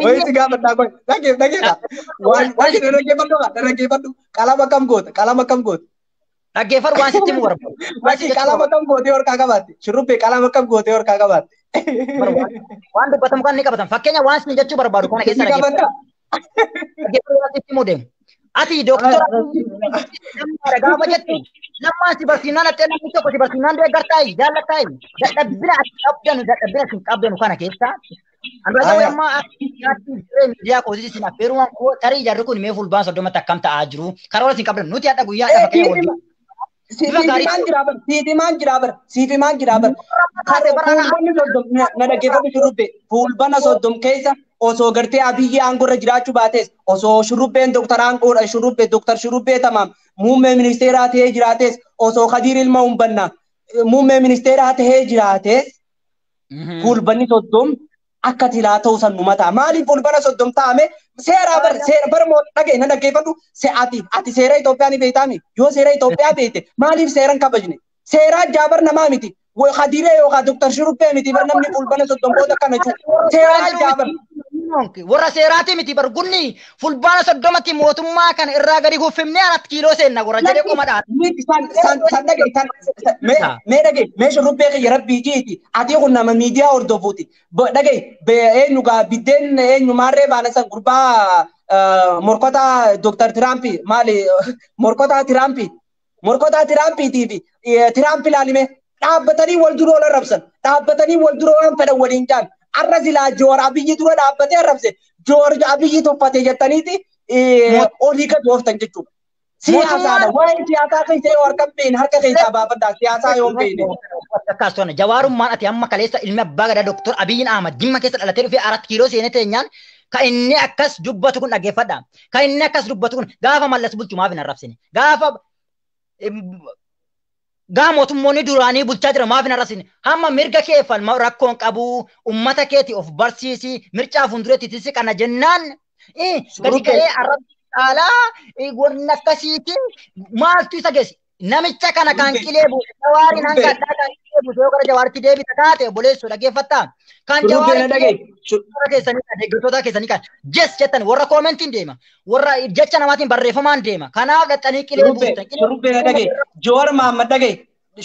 Wayiti gaafadhaa qoy. Dhageeffadha. Waan dhaggeeffadhu qalama kam goota dhaggeeffadhu waan sitti himu barbaadu. Qalama kam gootee harkaa qabaatte shurubbee qalama kam gootee harkaa qabaatte. Waan dubbatamu kan ni qabatan fakkeenya waan isin jechuu barbaadu kana keessa dhaggeeffadhu waan sitti himu deemu. Ati doktora gaafa jettu lammaan si barsiisnaan attee namni tokko si barsiisnaan deeggartaayi jaallattaayi dadhabbina ati qabdanu kana keessa Androza wamma miidiyaa koosii isin affeerumaan koo tarii jarri kun mee fulbaan 30 akkam ta'aa jiru karoora isin qabdan nuti hadha guyyaa dhafa kee wal Siifimaan jira bar. Na dhaggeeffatu shurrubbe fuulbana 30 keessa osoo gartee Abiyyi aangorra jiraachuu baates osoo shurrubbeen doktar shurrubbee tamaam muummee ministeeraa ta'ee jiraates osoo Khadiir Ilma Umbannaa muummee ministeeraa ta'ee jiraates fuulbanni 30 akka tilaa ta'uu san numata maaliif fuulbana 30 taa'ame seera bar moo dhagee na dhaggeeffadhu ati seera Itoophiyaa ni beektaami yoo seera Itoophiyaa beekte maaliif seeran kabajne seera jaabar namaa miti Khadiiree yookaan doktar shurrubbee miti bar namni fuulbana 30 booda kana jiru seera jaabar warra seeraati miti bar gunni fulbaana 30tti mootummaa kana irraa gadi kuffifnee 4 kiiloo seenna warra jedhee qomadhaan. Mee dhagee mee shurrubbee kiyya rabbii jiiti ati kun nama miidiyaa hordofuuti dhagee eenyu gaa biddeen eenyu maarree baana san gurbaa morkota Dr. Tirampi maali morkota Tirampiitii fi Tirampi ilaalime dhaabbatanii wal dura wal rabsan dhaabbatanii wal dura waan fedhan waliin jaan arra silaa Joor Abiyyi dura dhaabbatee arrabse Joor Abiyyi tuffatee jettaniiti olii gad ooftan jechuudha. Siyaasaadha waa'ee siyaasaa keessa yoo harka beekne harka keessaa baafadhaa siyaasaa yoo beekne. Akkasumas jawaarummaan ati amma kaleessa ilmi abbaa gadaa Dr. Abiy Ahmed Jimma keessa dhalatee dhufee 4 kiiloo seenee teenyaan kan inni akkas dubbatu kun dhaggeeffadha. Kan inni akkas dubbatu kun gaafa mallas bulchumaaf hin arrabsine. Gaafa gaa mootummoonni duraanii bulchaa jira maaf hin arrasin hamma mirga kee falma rakkoon qabu ummata keeti of barsiisi mircaa fuuldureetti tisi kana jennaan gadi ka'ee arrabsi caalaa wanni akkasiitiin maaltu isa geessi namicha kana kan qilee buuse jawaariin hanga addaa kan qilee buuse yoo gara jawaaritti deebita taate obboleessuu dhaggeeffattaa kan jawaaritti keessanii kan deeggartoota keessanii kan jes jettan warra koomentiin deema warra jecha namaatiin barreeffamaan deema kanaaf dhaxxanii qilee buusan Shurubbee na dhagee Joor Mahammad dhagee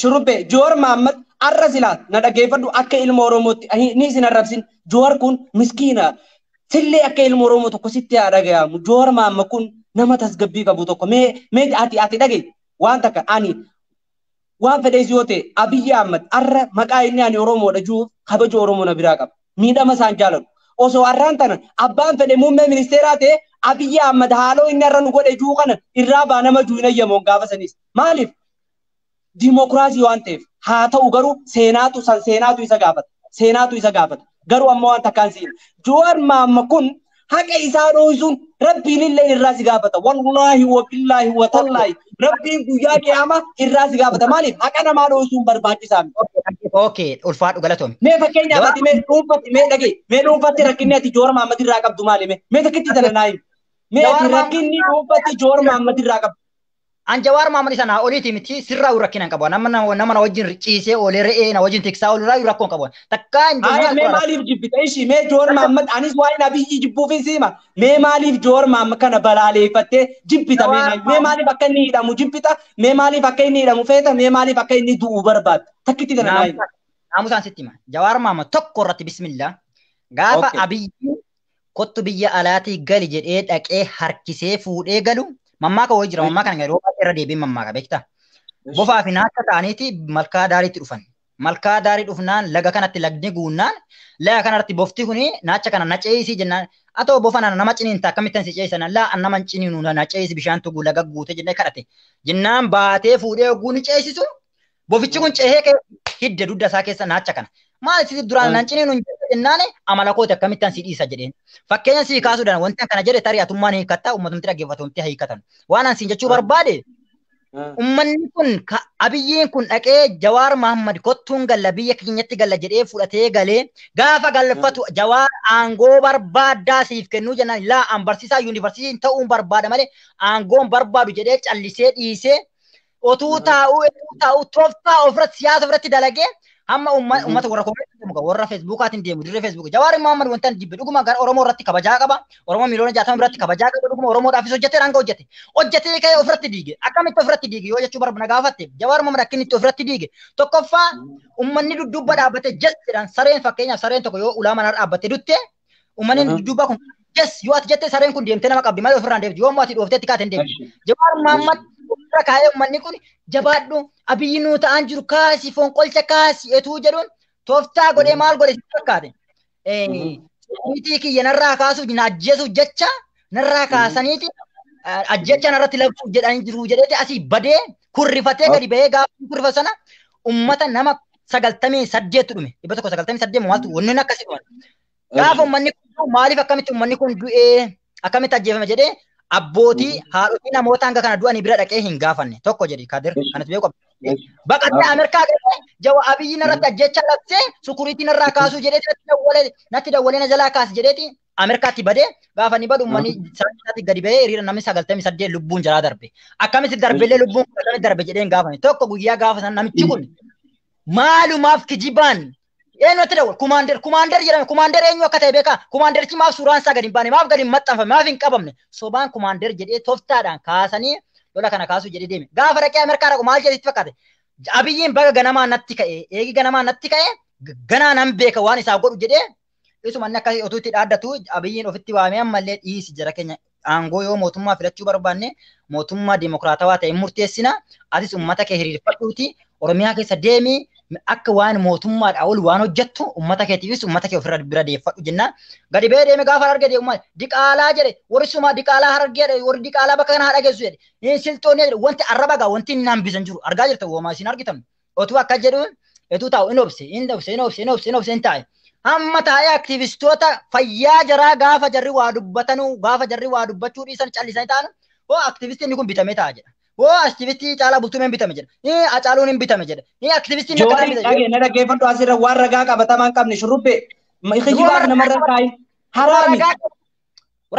Shurubbee Joor Mahammad arra silaa na dhaggeeffadhu akka ilma Oromootti ni isin arrabsin Joor kun miskiina sillee akka ilma Oromoo tokko sitti haa dhagayamu Joor Mahammad kun nama tasgabbii qabu tokko mee ati dhagee waan takka ani waan fedhees yoo ta'e Abiyyi Ahmad arra maqaa inni ani Oromoodha juuf kabaja Oromoo na biraa qaba miidhama isaan jaalatu osoo arraan tanan abbaan fedhe muummee ministeeraa ta'e Abiyyi Ahmad haaloo inni arra nu godhe juu kana irraa baa nama juu hin ayyamoon gaafa sanis maaliif dimokiraasii waan ta'eef haa ta'u garuu seenaatu isa gaafata garuu ammoo waan takkaan siin Joor Mahammad kun haqa isaa dho'isuun rabbiin illee irraa si gaafata wallaahi wa billaahi wa tallaahi rabbiin guyyaa qiyaamaa irraa si gaafata maaliif haqa namaa dho'isuun barbaachisaa miti. Okay, ulfaadhu galatoom. Mee fakkeenyaaf ati mee dhuunfatti rakkinni ati Joor Mahammad irraa qabdu maali mee takkitti tana naa himi mee ati rakkinni dhuunfatti Joor Mahammad irraa qabdu. An Jawaar Mahammad isa naa oliiti miti sirraa rakkinan qabu nama na wajjin ciisee oolee re'ee na wajjin tiksaa oolurraa rakkoon qabu takkaa hin jiru. Mee maaliif jibbita ishii mee Joor Mahammad anis waa'ee Abiyyi jibbuufin siima mee maaliif Joor Mahammad kana balaaleeffattee jibbita mee maaliif akka inni hidhamu jibbita mee maaliif akka inni hidhamu feeta mee maaliif akka inni du'u barbaadda takkitti tana naa himi. Naamusaan sitti hima Jawaar Mahammad tokko irratti bismillah gaafa Abiyyi kottu biyya alaatii gali jedhee dhaqee harkisee fuudhee galu mammaa ka wajjira mammaa kana yeroo baay'ee irra deebiin mammaa ka beektaa bofaa fi naakka ta'aniiti malkaa daariitti dhufan malkaa daarii dhufnaan laga kanatti lagni guunnaan laga kanarratti bofti kuni naacha kana na ceesii jennaan atoo bofa nama ciniinta akkamittan si ceesisan laa nama ciniinu na ceesi bishaan tugu laga guute jennee kadhate jennaan baatee fuudhee oguu ni ceesisu bofichi kun ceehee hidde dudda isaa keessa naacha kana maal itti duraan nan ciniinu jennaan amala kooti akkamittan si dhiisa jedheen fakkeenya si kaasuu dana wanti kana jedhe tarii atummaan hiikattaa uummatumti dhaggeeffatumti hiikatan waan an siin jechuu barbaade ummanni kun Abiyyiin kun dhaqee Jawaar Mahammad kottuun galla biyya keenyatti galla jedhee fudhatee galee gaafa galfatu Jawaar aangoo barbaaddaa siif kennuu jennaan laa an barsiisaa yuunivarsiitiin ta'uun barbaada malee aangoon barbaadu jedhee callisee dhiisee otuu taa'u tooftaa ofirratti siyaasa ofirratti dalagee hamma ummata warra koomeetti warra feesbuukaatiin deemu dirree feesbuuk Jawaar Mahammad wanta jibbe dhuguma gara Oromoo irratti kabajaa qaba Oromoo miliyoona 60 biratti kabajaa qaba dhuguma Oromoodhaafis hojjetee ka'ee ofirratti diige akkamitti ofirratti diige yoo jechuu barbaada gaafatte Jawaar Mahammad akkinitti ofirratti diige tokkoffaa ummanni dudduuba dhaabbate jes jedhan sareen fakkeenyaaf sareen tokko yoo ulaa manaa dhaabbatte dutte ummanni dudduuba kun jes yoo ati jette sareen kun deemtee nama qabdi malee ofirraan deemti yoo ati dhoofteetti kaateen deemti Jawaar Mahammad ofirra kaa'ee ummanni kun jabaadhu Abiyyi nuu ta'an jiru kaasi fonqolcha kaasi etuu jedhuun tooftaa godhee maal godhe si fakkaate. Niitii kiyya narraa kaasuuf na ajjeesuuf jecha narraa kaasaniiti ajjecha narratti labsuuf jedhanii jiru jedheeti asii badee kurrifatee gadi bahee gaafa kurrifatu sana ummata nama 98 dhume 198 maaltu wanni akkasii dhuman. Gaafa ummanni kun maaliif akkamitti ummanni kun du'ee akkamitti ajjeefame jedhee abbootii haadhotii namoota hanga kana du'anii bira dhaqee hin gaafanne tokko jedhi Kadir kanatti beeku baqatee Ameerikaa galee Jawaar Abiyyi narratti ajjecha labsee sukuriitii narraa kaasuu jedheeti natti dawwalee na jalaa kaas jedheeti Ameerikaatti badee gaafa ni badu ummanni isaatti gadi bahee hiriira namni 98 lubbuun jalaa darbe akkamitti darbellee lubbuun akkamitti darbe jedheen gaafame tokko guyyaa gaafa san namichi kun maalumaaf kijibaan eenyutti dawwal kumaander jedhame kumaander eenyu akka ta'e beekaa kumaanderichi maaf suuraan isaa gadi hin baane maaf gadi hin maxxanfame maaf hin qabamne sobaan kumaander jedhee tooftaadhaan kaasanii lola kana kaasuu jedhee deeme gaafa dhaqee Ameerikaa dhaqu maal jedhetti fakkaate Abiyyiin baga ganamaa natti ka'e eegi ganamaa natti ka'e ganaa nan beeka waan isaa godhu jedhee isuma inni akkasii otuu itti dhaaddatu Abiyyiin ofitti waamee ammallee dhiisi jara keenya aangoo yoo mootummaa filachuu barbaanne mootummaa dimokiraatawaa ta'e murteessina atis ummata kee hiriirfadhuuti Oromiyaa keessa deemii akka waan mootummaadhaa ol waan hojjettu ummata keetiifis ummata kee ofirra bira deeffadhu jennaan gadi bee deeme gaafa arge deemu diqaalaa jedhe warri suma diqaalaa hargee warri diqaalaa bakka kana haadha geessu jedhe siltoonni jedhe wanti arraba gaa wanti inni hambisan jiru argaa jirta woomaa isin argitan otuu akka jedhuun etuu taa'u in obse hin taa'e hamma taa'ee aktiivistoota fayyaa jaraa gaafa jarri waa dubbatanuu gaafa jarri waa dubbachuu dhiisan callisanii ta'an hoo aktiivistiin kun bitamee taa'a jedha aktivistii caalaa bultumeen bitame jedha. Acaaluun hin bitame jedha. Aktivistiin Joori dhagee na dhaggeeffadhu asirra waan ragaa qabatamaa hin qabne shurrubbee. Hijibaaf namarra kaayi. Haraami.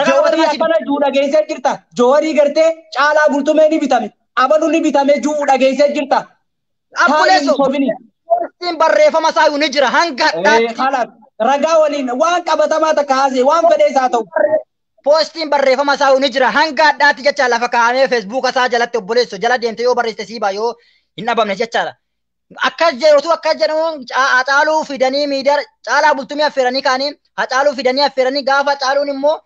Joorii akkana juu dhageessee jirta. Joorii gartee caalaa bultumee ni bitame. Abalu ni bitame juu dhageessee jirta. Abbuleeso. Postiin barreeffama isaa ni jira hanga dhaatti. Ragaa waliin waan qabatamaa takka haasee waan fedhees haa ta'u. Postiin barreeffama isaa ni jira hanga dhaatti jecha lafa kaa'amee feesbuuka isaa jalatti obboleesso jala deemte yoo barreessite siibaa yoo hin dhabamne jechaadha. Akkas jedhutu akkas jedhamu Hacaaluu fidanii miidiyaa caalaa bultumee affeeranii kaaniin Hacaaluu fidanii affeeranii gaafa Hacaaluun immoo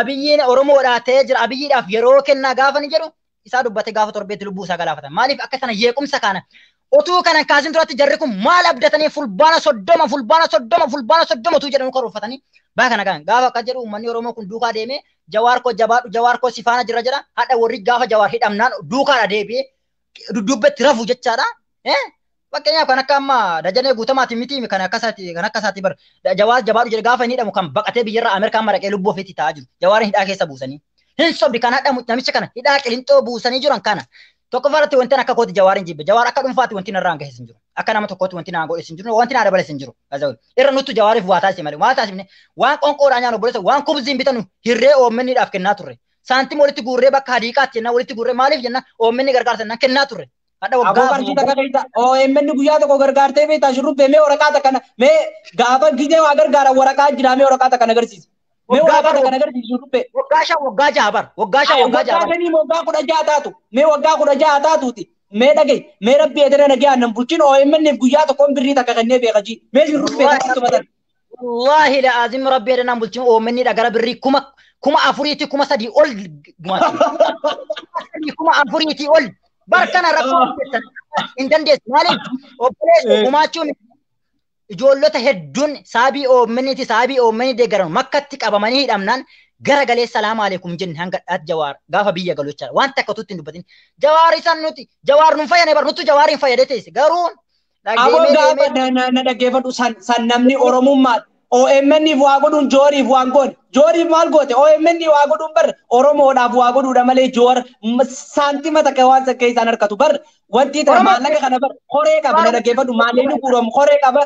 Abiyyiin Oromoodhaa ta'ee jira Abiyyiidhaaf yeroo kennaa gaafa ni jedhu isaa dubbate gaafa torbeetti lubbuu isaa galaafatan. Maaliif akka sana yeequmsa kana otuu kanan kaasin duratti jarri kun maal abdatanii fulbaana soddoma utuu jedhanu koroffatanii baa kana kan gaafa akka jedhu uummanni Oromoo kun duukaa deemee Jawaar koo jabaadhu Jawaar koo sifaana jira jedha hadha warri gaafa Jawaar hidhamnaan duukaadha deebi'ee duddubbatti rafu jechaadha. Fakkeenyaaf kan akka amma Dajanee Guutamaati miti kan akkasaati bar Jawaar jabaadhu jedhe gaafa inni hidhamu kan baqatee biyyarraa Ameerikaan maraqee lubbuu ofiitti ta'aa jiru. Jawaar hidhaa keessa buusanii. Hin sobdi kan hadhamu namicha kana hidhaa qilintoo buusanii jiran kana. Tokkoffaarratti wanti akka kooti Jawaarin jibbe. Jawaar akka dhuunfaatti wanti narraan gahe hin jiru. Akka nama tokkootti wanti naan godhe hin jiru. Wanti naa dabale hin jiru. Irra nuttu Jawaariif waa taasise malee. Waa taasifne waan qonqoodhaa nyaan obboleessa waan kubziin bitanu hirree OMN'dhaaf kennaa turre. Saantiin walitti guurree bakka hadiiqaatti jennaan walitti guurree maaliif jennaan OMN gargaarsa jennaan kennaa turre. Aboo qarshii takka keessa OMN guyyaa tokko gargaartee beektaa shurrubbee mee waraqaa takka mee gaafa gidee waa gargaara waraqaa jira mee waraqaa takka agarsiisa. Mee waraqaa takka agarsiisa shurrubbee. Waggaa jaha bar. Waggaa jaha. Waggaa 16 taatu. Mee waggaa 16 taatuuti. Mee dhagee mee rabbii edera nagee aannan bulchin OMN guyyaa tokkoon birrii takka kennee beekaji. Mee shurrubbee takka tumatan. Wallahi la azim rabbii edera bulchin OMN dha gara birrii kuma afuriiti kuma sadii ol kuma afuriiti ol. Barkana rakkoo hin dandeessu maaliif obboleessu gumaachuun ijoollota hedduun saabii OMN'ti saabii OMN deeggaran makkatti qabamanii hidhamnaan gara galee salaamu alaikum jenne hanga dhaat Jawaar gaafa biyya galu jechaadha waan takka tutti hin dubbatin Jawaar isan nuti Jawaar nun fayyane bar nutu Jawaar hin fayyade teesse garuu aboo gaafa na dhaggeeffadhu san namni Oromummaa OMN waa godhuun Jooriif waan goone Jooriif maal goote OMN waa godhuun bar Oromoodhaaf waa godhuudha malee Joor saantima takka waan sakka isaan harkatu bar wanti ta'e maallaqa kana bar horee qaba na dhaggeeffadhu maalleen guuramu horee qaba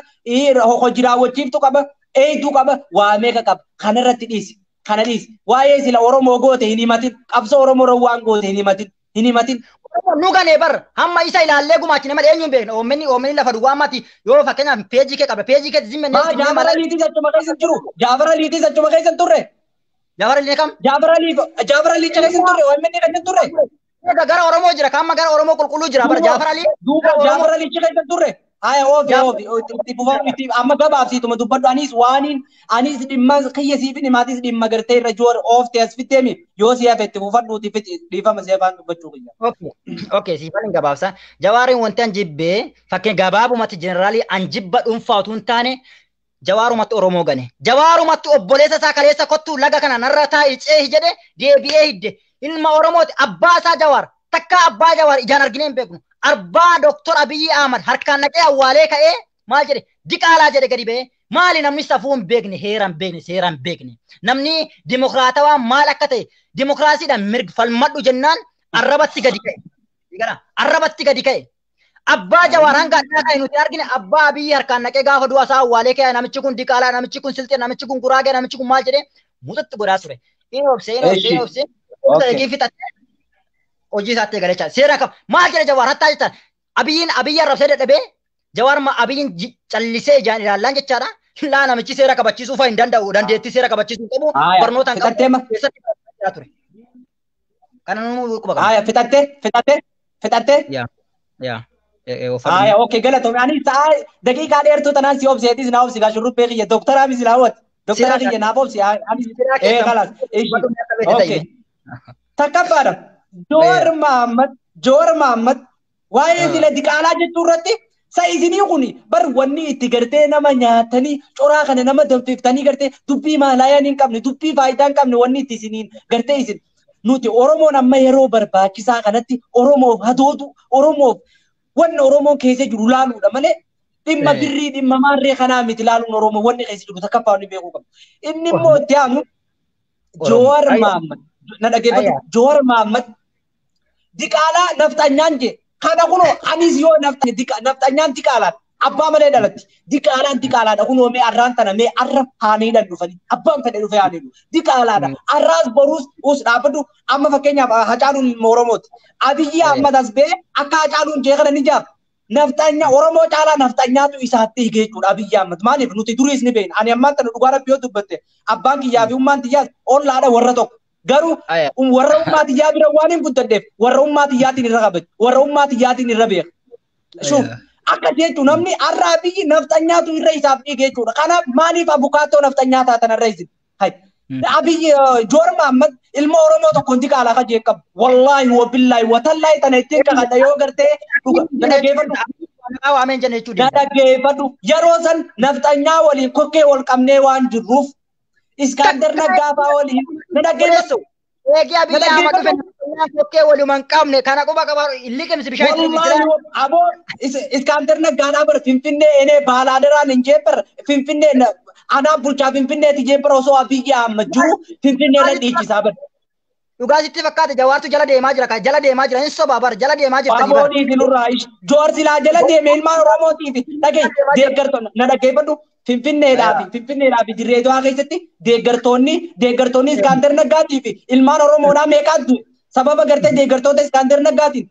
hojii raawwachiiftu qaba eeytuu qaba waa meeqa qaba kanarratti dhiisi kana dhiisi waa'ee sila Oromoo goote hin himatin qabsoo Oromoo waan goote hin himatin nu ganee bar hamma isa ilaallee gumaachine malee eenyuun beekna OMN lafa duwwaa ammati yoo fakkeenyaaf peejii kee qaba peejii kee zimmenne Jaafara liitii achuma keessa jiru Jaafara liitii achuma keessa turre Jaafara liitii kam Jaafara liitii keessa turre OMN keessa turre gara Oromoo jira kamma gara Oromoo qulqulluu jira bar Jaafara liitii duuba Jaafara liitii keessa turre Aya oofi itti buufamti amma gabaabsiituma dubbadhu anis dhimma kiyya siifin himaatis dhimma gartee irra joor oofte as fitteemi yoo si hafe itti buufadhuuti dhiifama si afaan dubbachuu kiyya. Okay siifan hin gabaabsa. Jawaariin wanti an jibbee fakkeen gabaabumatti jeneraalii an jibba dhuunfaa utuu hin taane Jawaarumatti Oromoo gane. Jawaarumatti obboleessa isaa kaleessa kottuu laga kana narra taa'ee ceehi jedhe deebi'ee hidde ilma Oromooti abbaa isaa Jawaar takka abbaa Jawaar ijaan arginee hin beeknu. Arbaa Dr. Abiy Ahmad harkaan naqee awwaalee ka'ee maal jedhe diqaalaa jedhe gadi ba'ee maali namni safuu hin beekne heeraan beekne seeraan beekne namni dimokiraatawaa maal akka ta'e dimokiraasiidhaan mirga falmadhu jennaan arrabatti gadi ka'e abbaa Jawaar hanga addaa ka'e nuti argine abbaa Abiy harkaan naqee gaafa du'a isaa awwaalee ka'e namichi kun diqaalaa namichi kun silxee namichi kun guraagee namichi kun maal jedhee muxatti godhaa ture inni obsee fixatte hojii isaatti eegalechaa seera qaba maal jedhe Jawaar hattaa jechaan Abiyyiin arrabsee dadhabee Jawaar Abiyyiin callisee ijaan ilaallaan jechaadha laa namichi seera kabachiisuu fa'aa hin danda'u dandeettii seera kabachiisuu qabu barnootaan qabu keessatti ture. Kana nuu quba qaba. Fixattee. Okay galatoomii ani sa'a daqiiqaa dheertuu tanaan si obseetis naa obsi gaashurru beekiyya doktara misi laawwati doktara kiyya naaf obsi ani kalas. Okay takkafaadha. Joor Mahammad waa'ee sila diqaalaa jechuu irratti sa'isinii kuni bar wanni itti gartee nama nyaatanii coraa kana nama danfiftanii gartee dubbii maalaayaan hin qabne dubbii faayidaa hin qabne wanni itti isiniin gartee isin nuti Oromoon amma yeroo barbaachisaa kanatti Oromoof hadootu Oromoof wanni Oromoon keessa jiru laaluudha malee dhimma birrii dhimma maarree kanaa miti laaluun Oromoo wanni keessa jiru takka faa'uun beekuu qabu. Inni immoo itti aanu Joor Mahammad na dhageeffatu Joor Mahammad Diqaalaa nafxanyaan je. Kana kunoo anis yoo nafxanyaan diqaalaan abbaa malee dhalatti. Diqaalaan diqaalaadha kunoo mee arraan tana mee arra haaniidhaan dhufanii abbaan fedhe dhufee haaniidhu. Diqaalaadha. Arraas boruus us dhaabbadhu amma fakkeenyaaf Hacaaluun Oromooti. Abiyyi Ahmad as ba'ee akka Hacaaluun jee kana ni jaaba. Naftanya Oromoo caalaa naftanyaatu isaatti hige jechuudha Abiyyi Ahmad. Maaliif nuti duriis ni beekna. Ani ammaan tana dhugaa rabbi yoo dubbatte abbaan kiyyaa fi ummaan tiyyaas ollaadha warra tokko. Garuu warra ummaa tiyyaa bira waan hin guddaddeef warra ummaa tiyyaatiin irra qabatu. Warra ummaa tiyyaatiin irra beeka. Shuuf akka jechuun namni har'a Abiyyi naftanyaatu irra isaaf hige jechuudha. Kanaaf maaliif abukaattoo naftanyaa taatan irra isin? Abiyyi Joor Mahammad ilma Oromoo tokkoon diqaalaa ka jeeqabu. Wallaahi wa billaahi wa tallaahi tana ittiin kakadha yoo gartee dhaggeeffadhu. Yeroo san naftanyaa waliin kokkee wal qabnee waan jirruuf Iskaandar Naggaa fa'aa waliin na dhaggeeffadhu. Eegi Abiyyi Ahmad dhufe kokkee walumaan qabne kana quba qabaa illiqimsi bishaan Wallaahi aboo Iskaandar Naggaadhaa bar Finfinnee enee baalaadaraan hin jeebar Finfinnee Ana bulchaa Finfinneeti jeebar osoo Abiyyi Ahmad jiru Finfinnee irra dhiichisaa bar. Dhugaa sitti fakkaate Jawaartu jala deemaa jira kan jala deemaa jira hin sobaa bar jala deemaa jirta Amoo dhiisinurraa Joor silaa jala deeme ilmaan Oromootiifi deeggartoonni na dhaggeeffadhu Finfinneedhaafi dirree Dawaa keessatti deeggartoonni Iskaandar Naggaatiifi ilmaan Oromoodhaa meeqaatu sababa gartee deeggartoota Iskaandar Naggaatiin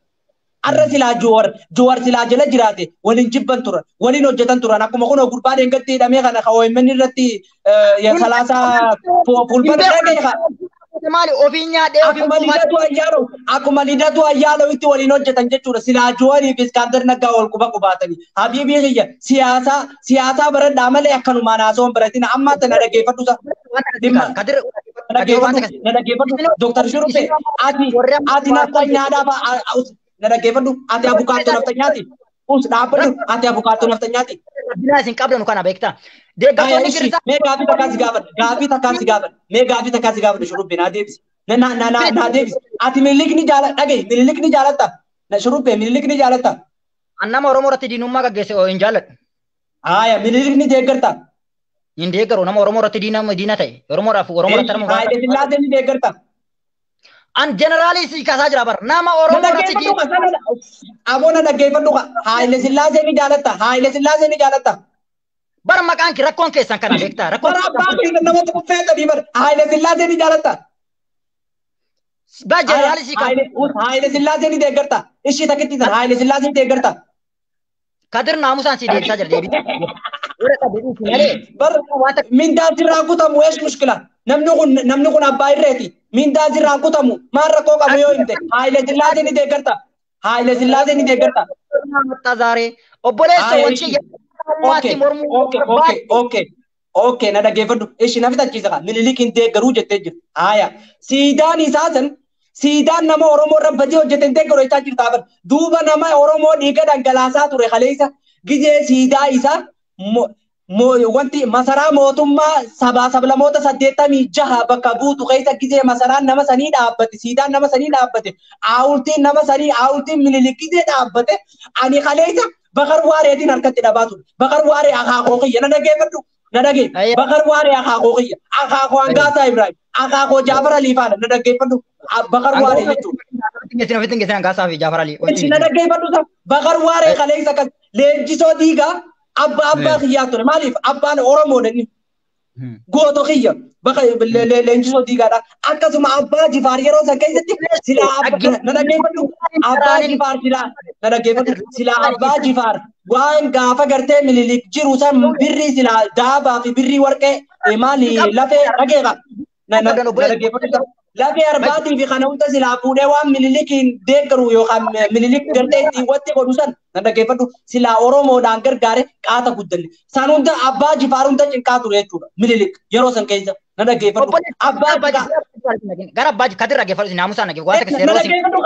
arra silaa Joor silaa jala jiraate waliin jibban turan waliin hojjetan turan akkuma kun gurbaan eengatti hidhamee kana OMN irratti salaasaa fulbata dhagee Maali ofiin nyaadhee akkuma lidatu ayyaalo itti waliin hojjetan jechuudha silaa Joorii fi Iskaandar Naggaa wal quba qubaatanii habiibii kiyya siyaasaa baradhaa malee akkanumaan haasawan baratina amma tana dhaggeeffadhu na dhaggeeffadhu Dr. Shurupe ati naftanyaadhaaf na dhaggeeffadhu ati abukaattoo naftanyaati us dhaabbadhu ati abukaattoo naftanyaati. Rabbina isin qabdan kana beektaa. Deeggartoonni kirista. Mee gaafii takkaan si gaafadha Shurupe naa deebisi. Naa deebisi. Ati Minilikni jaalatta. Na Shurupe Minilikni jaalatta. Annama Oromoo irratti diinummaa gaggeesse hin jaalladhu. Aya Minilikni deeggarta. Hin deeggaru nama Oromoo irratti diina ta'e. Oromoodhaaf Oromoo irratti nama. Haayile Sillaasee ni deeggarta. An generaalii si kaasaa jira bar nama Oromoo irratti diina. Aboona dhaggeeffadhu Haayile Sillaasee ni jaalatta. Bar maqaan ki rakkoon keessan kana beektaa rakkoon. Bara abbaa keessa namatti kuffee sadii bar Haayile Sillaasee ni jaalatta. Ba generaalii si kaasaa. Haayile Sillaasee ni deeggarta. Ishii takkitti san Haayile Sillaasee ni deeggarta. Kadir naamusaan si deebisaa jira deebii. Bar mindaan sirraan kutamu eesh mushkila. Namni kun abbaa irreeti. Mindaan sirraan kutamu maal rakkoo qabu yoo himte Haayile Sillaasee ni deeggarta. Haayile Sillaasee ni deeggarta. Obboleessa wanti Okay, na dhaggeeffadhu. Ishi na fixachiisa kan Minilik hin deeggaruu jettee jirti. Haaya. Siidaan isaa san siidaan nama Oromoo irra badii hojjete hin deeggaru jechaa jirta bar. Duuba nama Oromoo dhiiga dhangalaasaa ture kaleessa gizee siidaa isaa wanti masaraa mootummaa sablamoota 86 bakka buutu keessa gizee masaraan nama sanii dhaabbate siidaan nama sanii dhaabbate aawultiin nama sanii aawultiin Minilik gizee dhaabbate ani kaleessa bakar waareetiin harkatti dhabaatu bakar waaree akaakoo kiyya na dhaggeeffadhu na dhagee bakar waaree akaakoo kiyya akaakoo Hangaasaa Ibrahim akaakoo Jaafar Alii faana na dhaggeeffadhu bakar waaree jechuudha. Na dhaggeeffadhu bakar waaree kaleessa kan leenjisoo diigaa abbaa kiyyaa ture maaliif abbaan Oromoo dha gooto kiyya bakka leenjisoo diigaadha akkasuma abbaa Jifaar yeroo san keessatti silaa na dhaggeeffadhu abbaa Jifaar na dhaggeeffadhu silaa abbaa Jifaar waan gaafa gartee Minilik jiru san birrii silaa daabaa fi birrii warqee maali lafee dhageeqa na dhaggeeffadhu lafee arbaatii fi kana hunda silaa fuudhee waan Minilikiin deeggaru yookaan Minilik gartee ittiin watti godhu san na dhaggeeffadhu silaa Oromoodhaan gargaare qaata guddanne san hunda abbaa Jifaar hunda cinqaa ture jechuudha Minilik yeroo san keessa na dhaggeeffadhu abbaa gara abbaa Kadir dhaggeeffadhu naamusaan dhaggeeffadhu na dhaggeeffadhu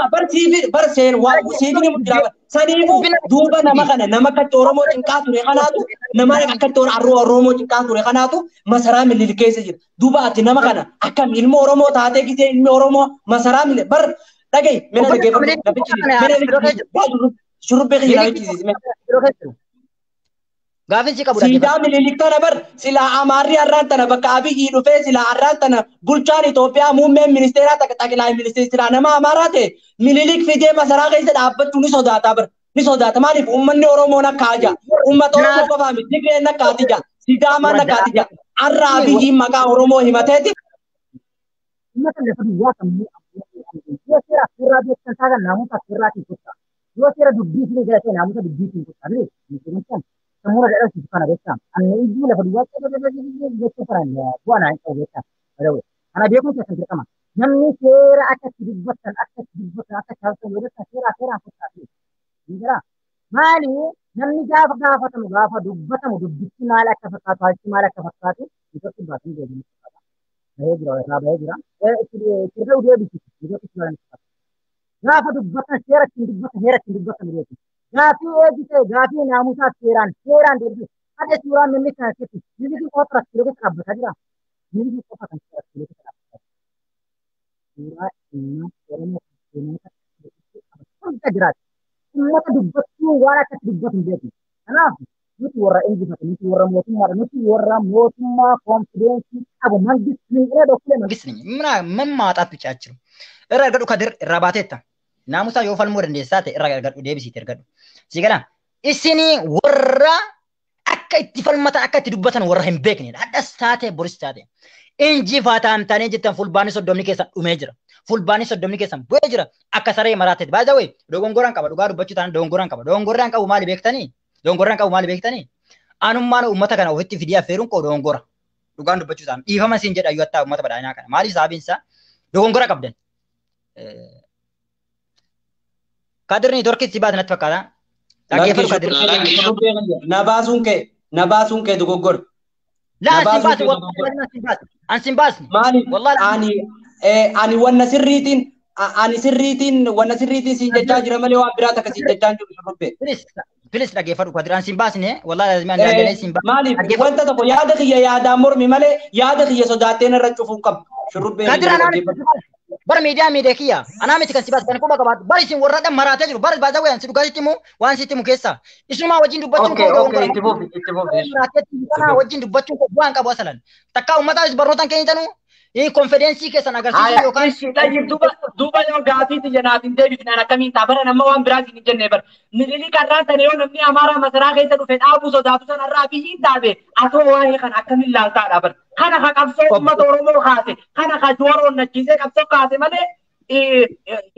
bar seen siifni muddaaba saniifuu duuba nama kana nama akkatti Oromoo cinqaa ture kanaatu nama akkatti Oromoo cinqaa ture kanaatu masaraa Minilik keessa jira duuba ati nama kana akkam ilma Oromoo taatee gisee ilmi Oromoo masaraa Minilik bar dhagee mina dhaggeeffadhu Shurupe kiyya Gaafin si qabu Siidaa Minilik tana bar silaa Amaarri har'aan tana bakka Abiyyi dhufee silaa har'aan tana bulchaan Itoophiyaa muummeen ministeeraa xaqilaay ministeeraa silaa nama Amaaraa ta'e Minilik fidee masaraa keessa dhaabbachuu ni sodaata bar. Ni sodaata maaliif uummanni Oromoo nakka haja. Uummata Oromoo qofaa miti Tigreen nakka hatija. Sidaamaan nakka hatija. Har'a Abiyyiin maqaa Oromoo himateeti. Uummata lafa biyyaa sammuu yoo seera seeraa beektan taagan naamusa seeraatiin kutaa. Yoo seera dubbii fi galatee naamusa dubbiitiin kutaa. Bilee semua ada di sana betul. Ane ibu lah kedua betul peran bukan yang kau betul. Ada. Karena dia pun saya sama. Yang ni kira akan dibutkan harus betul kira apa tadi. Jadi mali yang ni gafa tamu dubbi malah kafatu itu sebab ini jadi. Baik gira. Kita udah di situ. Itu kesimpulan. Gafa dubbatkan kira dibutkan dia. Gafi edite gafi namusa seran dedi ada suran memang sakit jadi itu kontrak kilo kerap saja jadi itu kontrak kilo kerap surat ini orang ini kita jerat semua kedubet tu wara kedubet menjadi kenapa itu orang ini itu orang motumar confidence abu manggis ni ada dokumen manggis ni mana memata tu cacing era gadu kadir rabateta namusa yo falmu dan desa te era gadu debisi tergadu Sigala, isini warra akka itti falmata akka itti dubbatan warra hin beekne addas taate boris taate inji fataan taane jettan fulbaani soddomni keessan dhumee jira fulbaani soddomni keessan bu'ee jira akka saree maraate by the way dogongoraan qaba dhugaa dubbachuu taane dogongoraan qabu maali beektanii anummaan uummata kana ofitti fidii affeeruun koo dogongora dhugaan dubbachuu taane dhiifama siin jedha yoo ta'u uummata badhaadhinaa kana maali saabinsa dogongora qabdan kadirni torkitti baat natti fakkaata Nabasun ke dogoggor. Ansin baasni. Maali ani wanna sirriitiin siin jechaa jira malee waan biraa takka siin jechaa jiru shurrubbee. Bilis dhaggeeffadhu kwadir ansin baasni wallahi lazima ani yaadanii siin baasni. Maaliif wanta tokko yaada kiyya yaadaan mormi malee yaada kiyya sodaatteen irra cufuun qabu shurrubbee. Bar media kiyya ana miti kan sibas kan kuba kabat bar isin warradhan maraatee jiru bar baada wayan sidu gasitti mu waan sitti mu keessa isuma wajjin dubbachuun ko wajjin dubbachuun ko bu'aan qabu asalan takka ummata barnootan keenya tanu confidence keessan agarsiisu yookaan duuba yoo gaafii jenaatiin deebifnaan akkamiin ta'a bara nama waan biraatiin hin jenne bar Minilik karraan tane yoo namni Amaaraa masaraa keessa dhufe dhaabuu sodaatu san irraa biyyiin taabe atoo waa'ee kan akkamiin laaltaadha bar kana ka qabsoo uummata Oromoo kaase kana ka jooroon nachiisee qabsoo kaase malee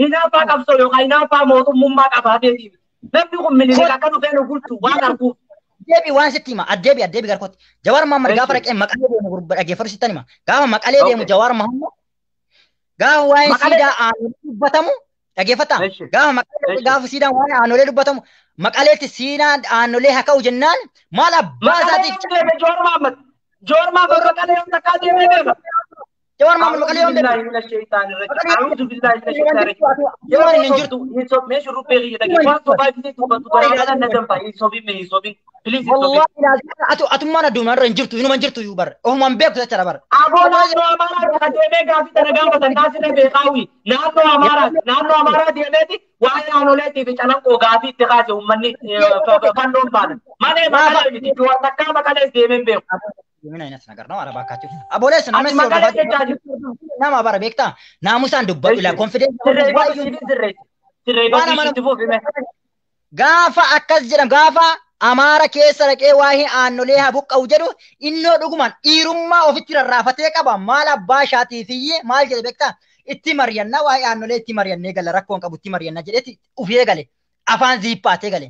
hinaaffaa qabsoo yookaan hinaaffaa mootummummaa qabaateetiif namni kun Minilik akka dhufee nu bulchu waan arguuf. Deebi waan sitti hima addeebi garkooti Jawaar Mahammad gaafa dhaqee maqalee deemu dhaggeeffatu sittan hima gaafa maqalee deemu Jawaar Mahammad gaafa waa'ee siidaa aanolee dubbatamu dhaggeeffata gaafa siidaan waa'ee aanolee dubbatamu maqaleetti siidaan aanolee haa ka'u jennaan maal abbaa isaatiif Jawaar Mahammad maqalee yoo takkaa deemee deema. Jawaar Mahammad maqalee yoo deema. Atummaan addunyaa hin jirtu inuma hin jirtu bar ofumaan beektu jechuudha bar. Naannoo Amaaraa kan deemee gaafii tana gaafatan taasisa beekaawi naannoo Amaaraa deemeeti waa'ee aanoleetii fi calanqoo gaafii itti kaase uummanni fannoon baanan malee maqalee miti takkaa maqalee deemeen beeku. Mina inas nagar no araba katu. Aboles nama bara bekta. Namusan dubbatu la confidence. Gaafa akkas jedham gaafa Amaara keessa dhaqee waa'ee aannolee haa buqqa'u jedhu innoo dhuguman dhiirummaa ofitti rarraafatee qaba maal abbaa ishaatii fi maal jedhe bekta itti mari'anna waa'ee aannolee itti mari'annee gala rakkoon qabu itti mari'anna jedheeti ufee gale afaan ziippaatee gale.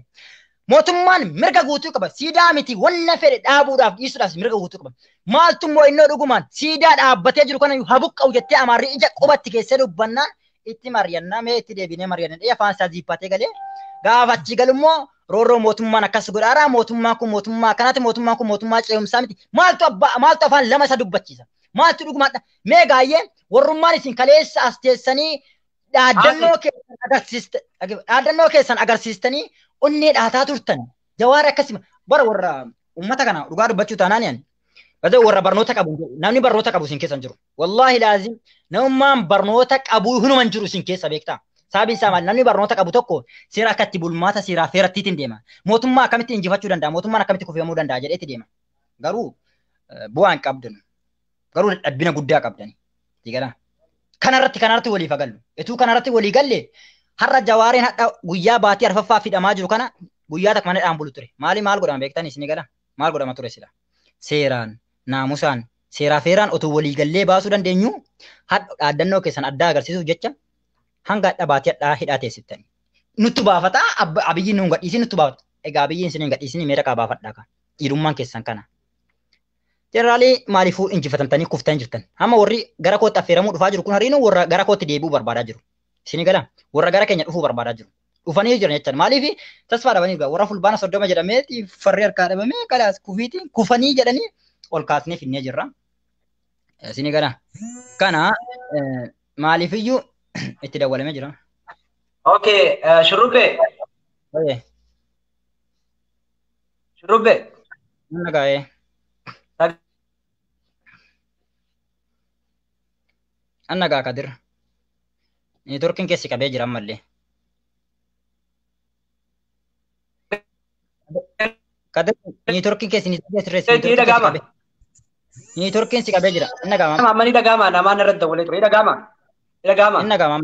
Mootummaan mirga guutuu qaba. Siidaa miti wanna fedhe dhaabuudhaaf dhiisuudhaaf mirga guutuu qaba. Maaltummoo innoo dhugumaan siidaa dhaabbatee jiru kana haa buqqa'u jettee Amaarri ija qubatti keessee dubbannaan itti mari'annaa mee itti deebinee mari'annee dhee afaan isaa ziippaatee galee gaafa achi galummoo roorroo mootummaan akkas godhaara mootummaan kun mootummaa akkanaati mootummaan kun mootummaa ce'umsaa miti maaltu afaan lama isa dubbachiisa maaltu dhugumaadha mee gaayyee warrummaan isin kaleessa as teessanii dhaadannoo keessan agarsiistanii onnee dhaataa turtan Jawaar akkasima bara warra ummata kana dhugaa dubbachuu taanaan yani bada warra barnoota qabu namni barnoota qabu isin keessa jiru wallahi laazim namummaan barnoota qabu hunuman jiru isin keessa beektaa Sababiin isaa maali? Namni barnoota qabu tokko seera akkatti bulmaata seeraa feerattiitiin deema. Mootummaa akkamitti injifachuu danda'a? Mootummaan akkamitti kufamuu danda'a jedheetti deema. Garuu bu'aa hin qabdan. Garuu dhabbina guddaa qabdani. Digala. Kanarratti walii fagallu. Etuu kanarratti walii galle har'a Jawaareen hadha guyyaa baatii arfaffaa fidhamaa jiru kana guyyaa takka mana dhaan bulu ture. Maal godhama beektan isin gala? Maal godhama ture sila? Seeraan, naamusaan, seeraa feeraan otoo walii gallee baasuu dandeenyu hadha dhaaddannoo keessan addaa agarsiisuuf jecha hanga hadha baatii hadhaa hidhaa teessiftani. Nutti baafataa abiyyiin nu hin gadhiisin nutti baafata. Egaa abiyyiin isin hin gadhiisin meeqa qaa baafadhaa kan. Dhiirummaan keessan kana. Jeneraalii maaliifuu injifatamtanii kuftanii jirtan? Amma warri gara kootti affeeramuu dhufaa jiru kun hariinuu warra gara kootti deebi'uu barbaadaa jiru. Isin gala warra gara keenya dhufuu barbaadaa jiru. Dhufanii jiran jechaan maaliif tasfaa dhabanii warra fulbaana 30 jedhamee farri harkaa dhabamee kalaas kufiitiin kufanii jedhanii ol kaasnee finnee jirra. Isin gala kana maaliifiyyuu itti dawwalamee jira. Okay, Shurrubbee. Shurrubbee. Nagaa'ee. Anna gaa Kadir. Neetworkiin keessi qabee jira ammallee. Kadir neetworkiin keessi ni qabee. Neetworkiin si qabee jira. Anna gaa. Amma ni dhaga'ama namaan irratti dawwalee ture. Dhaga'ama. Dhaga'ama. Anna gaa.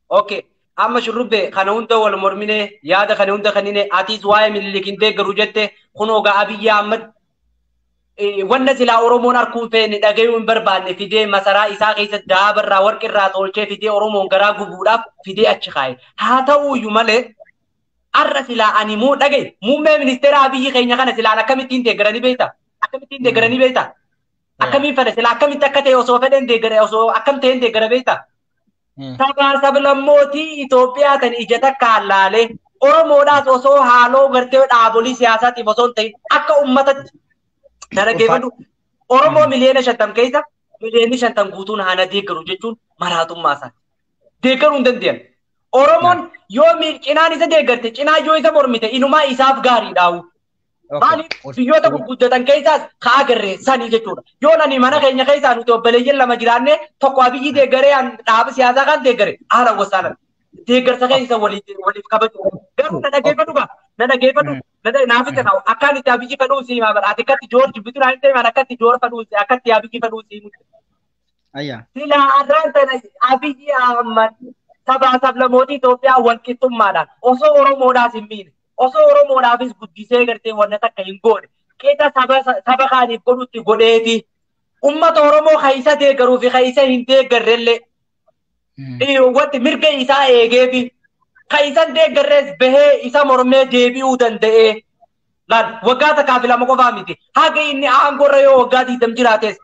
Okay. Amma Shurrubbee kana hunda wal mormine yaada kana hunda kanine atiis waa'ee Minilik deeggaru jette kunoo gaa Abiyyi Ahmad wanna silaa Oromoon harkuun feene dhagayuu hin barbaanne fidee masaraa isaa keessatti daabarraa warqirraa tolchee fidee Oromoon garaa gubuudhaaf fidee achi kaa'e. Haa ta'uyyuu malee har'a silaa ani muu dhagaye muummee ministeera Abiyyi keenya kana silaan akkamittiin deeggaranii beekta? Akkamittiin deeggaranii beekta? Akkamiin fedhe silaa akkamitti akka ta'e osoo fedhen deeggare osoo akkam ta'een deeggara beekta? Sabaa sablammootii Itoophiyaa tan ija takkaan laalee Oromoodhaas osoo haaloo gartee dhaabolee siyaasaatiif osoo hin ta'in akka uummatatti dhaggeeffadhu Oromoo miliyoona 50 keessa miliyoonni 50 guutuun haana deeggaru jechuun maraatummaa isaati. Deeggaruu hin dandeenye. Oromoon yoo cinaan isa deeggarte cinaa yoo isa mormite inumaa isaaf gaarii dhaawu. Maaliif biyyoota gurguddatan keessaas kaa agarree sanii jechuudha. Yoo nani mana keenya keessaa nuti obboleeyyan lama jiraanne tokko Abiyyi deeggaree dhaaba siyaasaa kan deeggare haala wasaalan. Deeggarsa keessa waliif kabaju. Garuu na dhaggeeffadhu gaa. Na dhaggeeffadhu. Naaf itti naawu akkaan itti Abiyyi fedhuu si himaa bara. Ati akkatti Joorji bitura hin ta'e akkatti Joor fedhuu si akkatti Abiyyi fedhuu si himu. Silaa arraan tana Abiyyi Ahmad sabaa sablammootii Itoophiyaa walqixxummaadhaan osoo Oromoodhaas hin miine. Osoo Oromoodhaafis guddisee gartee wanna takka hin goone keessa saba kaaniif godhutti godheeti ummata Oromoo kaisa deeggaruu fi kaisa hin deeggarrellee wanti mirga isaa eegeefi kaisan deeggarrees bahee isa mormee deebi'uu danda'ee laal waggaa takkaa fi lama qofaa miti haga inni aangorra yoo waggaa 20 jiraates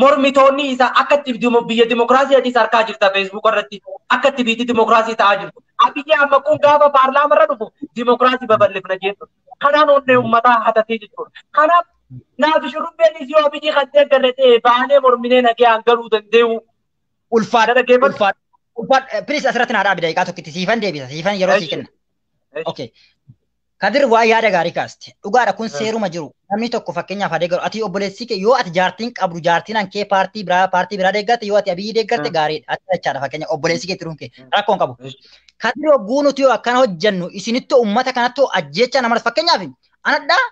mormitoonni isaa akkatti biyya dimokiraasiitis harkaa jirta Facebook irratti akkatti biyyi dimokiraasii ta'aa jirtu. Abiyyi Ahmad kun gaafa paarlaamaa irra dhufu dimokiraasii babal'ifna jettu. Kanaan onnee uummataa hatatee jechuudha. Kanaaf naaf Shurrubbeenis yoo Abiyyi kan deeggarre ta'e baanee morminee nagaan galuu danda'u. Ulfaadha. Please asirratti naa dhaabi daqiiqaa tokkitti siifan deebisa. Siifan yeroo sii kenna. Okay. Kadir waa yaada gaarii kaaste. Dhugaadha kun seeruma jiru. Namni tokko fakkeenyaaf haa deeggaru. Ati obboleessi kee yoo ati jaartiin qabdu jaartiin hankee paartii biraa deeggarte yoo ati Abiyyi deeggarte gaariidha. Ati jechaadha fakkeenyaaf obboleessi kee tiruun kee rakkoo hin qabu. Kadir hogguu nuti yoo akkana hojjennu isinitti uummata kanatti ajjecha namas fakkeenyaaf anadhaa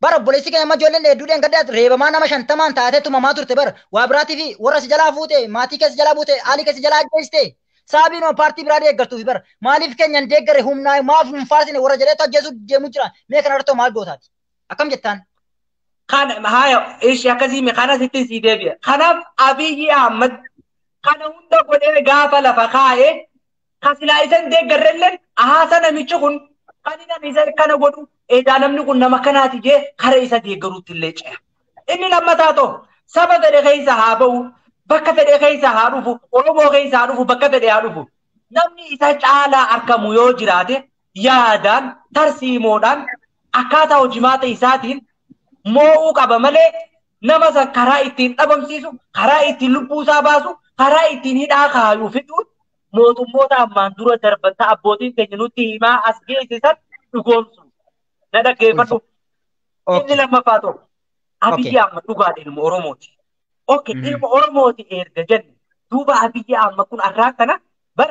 bara obboleessi keenya amma ijoolleen hedduudhaan gaddaa reebamaa nama 50 taatee tumamaa turte bara waa biraatii fi warra si jalaa fuute maatii keessa jalaa buute haalii keessa jalaa ajjeeste. Sabiin paartii biraa deeggartuu fi bara maaliif keenyan deeggare humnaa maaf hin faarsine warra jedhee ajjeesuu deemu jira mee kana irratti maal gootaati akkam jettaan kana haya ishi akkasii mee kana sitti si deebi'a kanaaf Abiyyi Ahmad kana hunda godhee gaafa lafa kaa'ee kasilaa isan deeggarrelleen ahaasa namichi kun kan inni isa kana godhu eedaa namni kun nama kanaati jee kara isa deeggaruutti illee ce'a inni lammataa ta'u saba fedhe keessa haa ba'u bakka fedhe keessa haa dhufu Oromoo keessa haa dhufu bakka fedhe haa dhufu namni isa caalaa argamu yoo jiraate yaadaan tarsiimoodhaan akkaataa hojimaata isaatiin moo'uu qaba malee nama san karaa ittiin dhabamsiisu karaa ittiin lubbuu isaa baasu karaa ittiin hidhaa kaayuu fixuun mootummoota ammaan dura darbanta abbootiin keenya nutti himaa as geessisan dhugoomsu na dhaggeeffadhu inni lammaffaa ta'u Abiyyi Ahmad dhugaadha ilma Oromooti. Okay, ilma Oromooti erga jenne duuba Abiyyi Ahmad kun arraa kana bar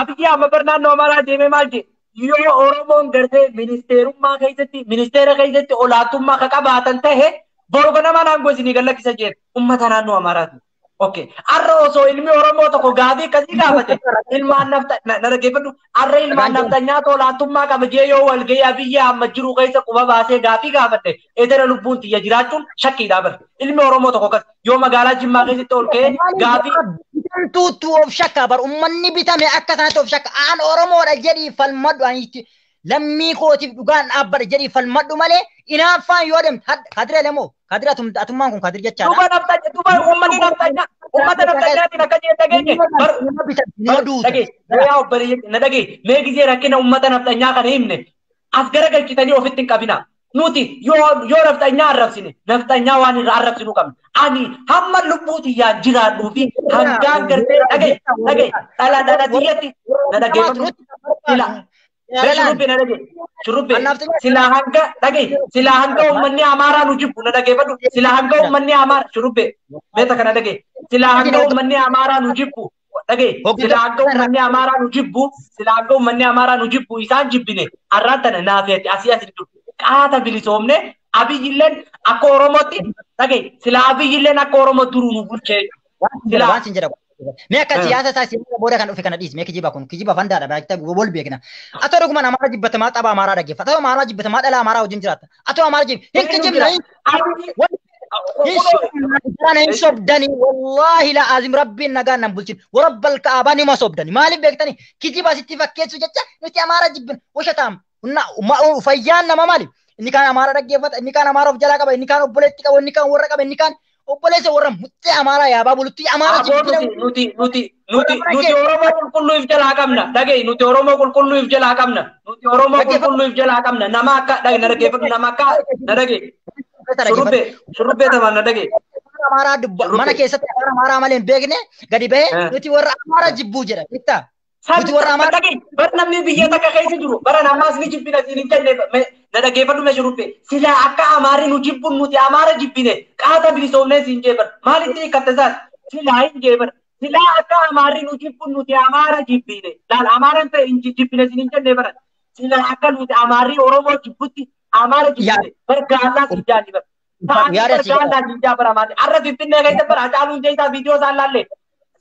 abiyyi amma bar naannoo amaaraa deemee maal jedhe yoo oromoon gartee ministeerummaa keessatti ministeera keessatti olaantummaa ka qabaatan tahe boru ganama naangoo isinii gallakkisa jedhe ummata naannoo amaaraati. Okay. Arra osoo ilmi oromoo tokko gaafii akkasii gaafate ilmaan nafta na dhaggeeffadhu arra ilmaan naftanyaa olaantummaa qaba jee yoo walgahii abiyyi amma jiru keessa quba baasee gaafii gaafate edera lubbuun tiyya jiraachuun shakkiidha bar ilmi oromoo tokko kas yoo magaalaa jimmaa keessatti ol ka'ee gaafii tuutu of shakka bar ummanni bitame akka sanatti of shakka aan oromoodha jedhii falmadhu anitti lammii kootiif dhugaan dhaabbadha jedhii falmadhu malee inaaffaan yoo deemte kadira lemoo kadira atummaan kun kadir jechaadha. Duba naftaanya duba uummanni naftaanya uummata naftaanyaatiin akka jee dhageenye bar yaa obboleeyye na dhagee mee gizee rakkina uummata naftaanyaa kana himne as garagalchitanii ofitti hin qabina. Nuti yoo naftaanyaa arrabsine naftaanyaa waan irraa arrabsinu qabna. Ani hamma lubbuuti yaa jiraadhuu fi hangaan gartee dhagee dhala tiyyatti na dhageeffatu. Shurubbe na dhagee shurubbe silaa hanga dhagee silaa hanga uummanni amaaraa nu jibbu na dhageeffadhu silaa hanga uummanni amaaraa shurubbe meeta kana dhagee silaa hanga uummanni amaaraa nu jibbu dhagee silaa hanga uummanni amaaraa nu jibbu silaa hanga uummanni amaaraa nu jibbu isaan jibbine arraan tana naafeetti asii asii jiru qaata bilisoomne abiyyilleen akka oromootti dhagee silaa abiyyilleen akka oromoo duruu nu bulchee silaa me akka siyaasa isaa siyaasa booda kan dhufe kana dhiis me kijiba kun kijiba fandaadha baay'ata wal beekna atoo dhuguma amara jibbatamaa xaba amara dhaggeeffata atoo amara jibbatamaa dhala amara wajjin jiraata atoo amara jib hin kijibna hin sobdani wallahi la azim rabbiin nagaan nan bulchin warabbal kaaba nima sobdani maaliif beektani kijiba sitti fakkeessu jecha nuti amara jibbin washatam fayyaan nama maaliif inni kaan amara dhaggeeffata inni kaan amara of jalaa qaba inni kaan obboleetti qaba inni kaan warra qaba inni kaan obboleessa warra muttee amaaraa yaabaa bulutti amaaraa nuti oromoo qulqulluuf jalaa qabna dhagee nuti oromoo qulqulluuf jalaa qabna nuti oromoo qulqulluuf jalaa qabna nama akka dhagee na dhaggeeffatu nama akka na dhagee shurrubbee tamaan na dhagee amaaraa mana keessatti amaaraa malee hin beekne gadi bahee nuti warra amaaraa jibbuu jedha bitta nuti warra amaaraa dhagee bar namni biyya takka keessa jiru bara namaas ni jibbina siin hin jenne na dhaggeeffadhu me shurrubbee silaa akka amaari nu jibbuun nuti amaara jibbine qaata bilisoomnee siin jeebar maalitti hiikatte isaan silaa hin jeebar silaa akka amaari nu jibbuun nuti amaara jibbine laal amaaran ta'e hin jibbine siin hin jenne bara silaa akka nuti amaarri oromoo jibbutti amaara jibbine bar gaallaa siin jaanni bar taa'anii bar gaallaa siin jaa bara maali arra finfinnee keessa bara hacaaluun jeesaa viidiyoo isaan laalle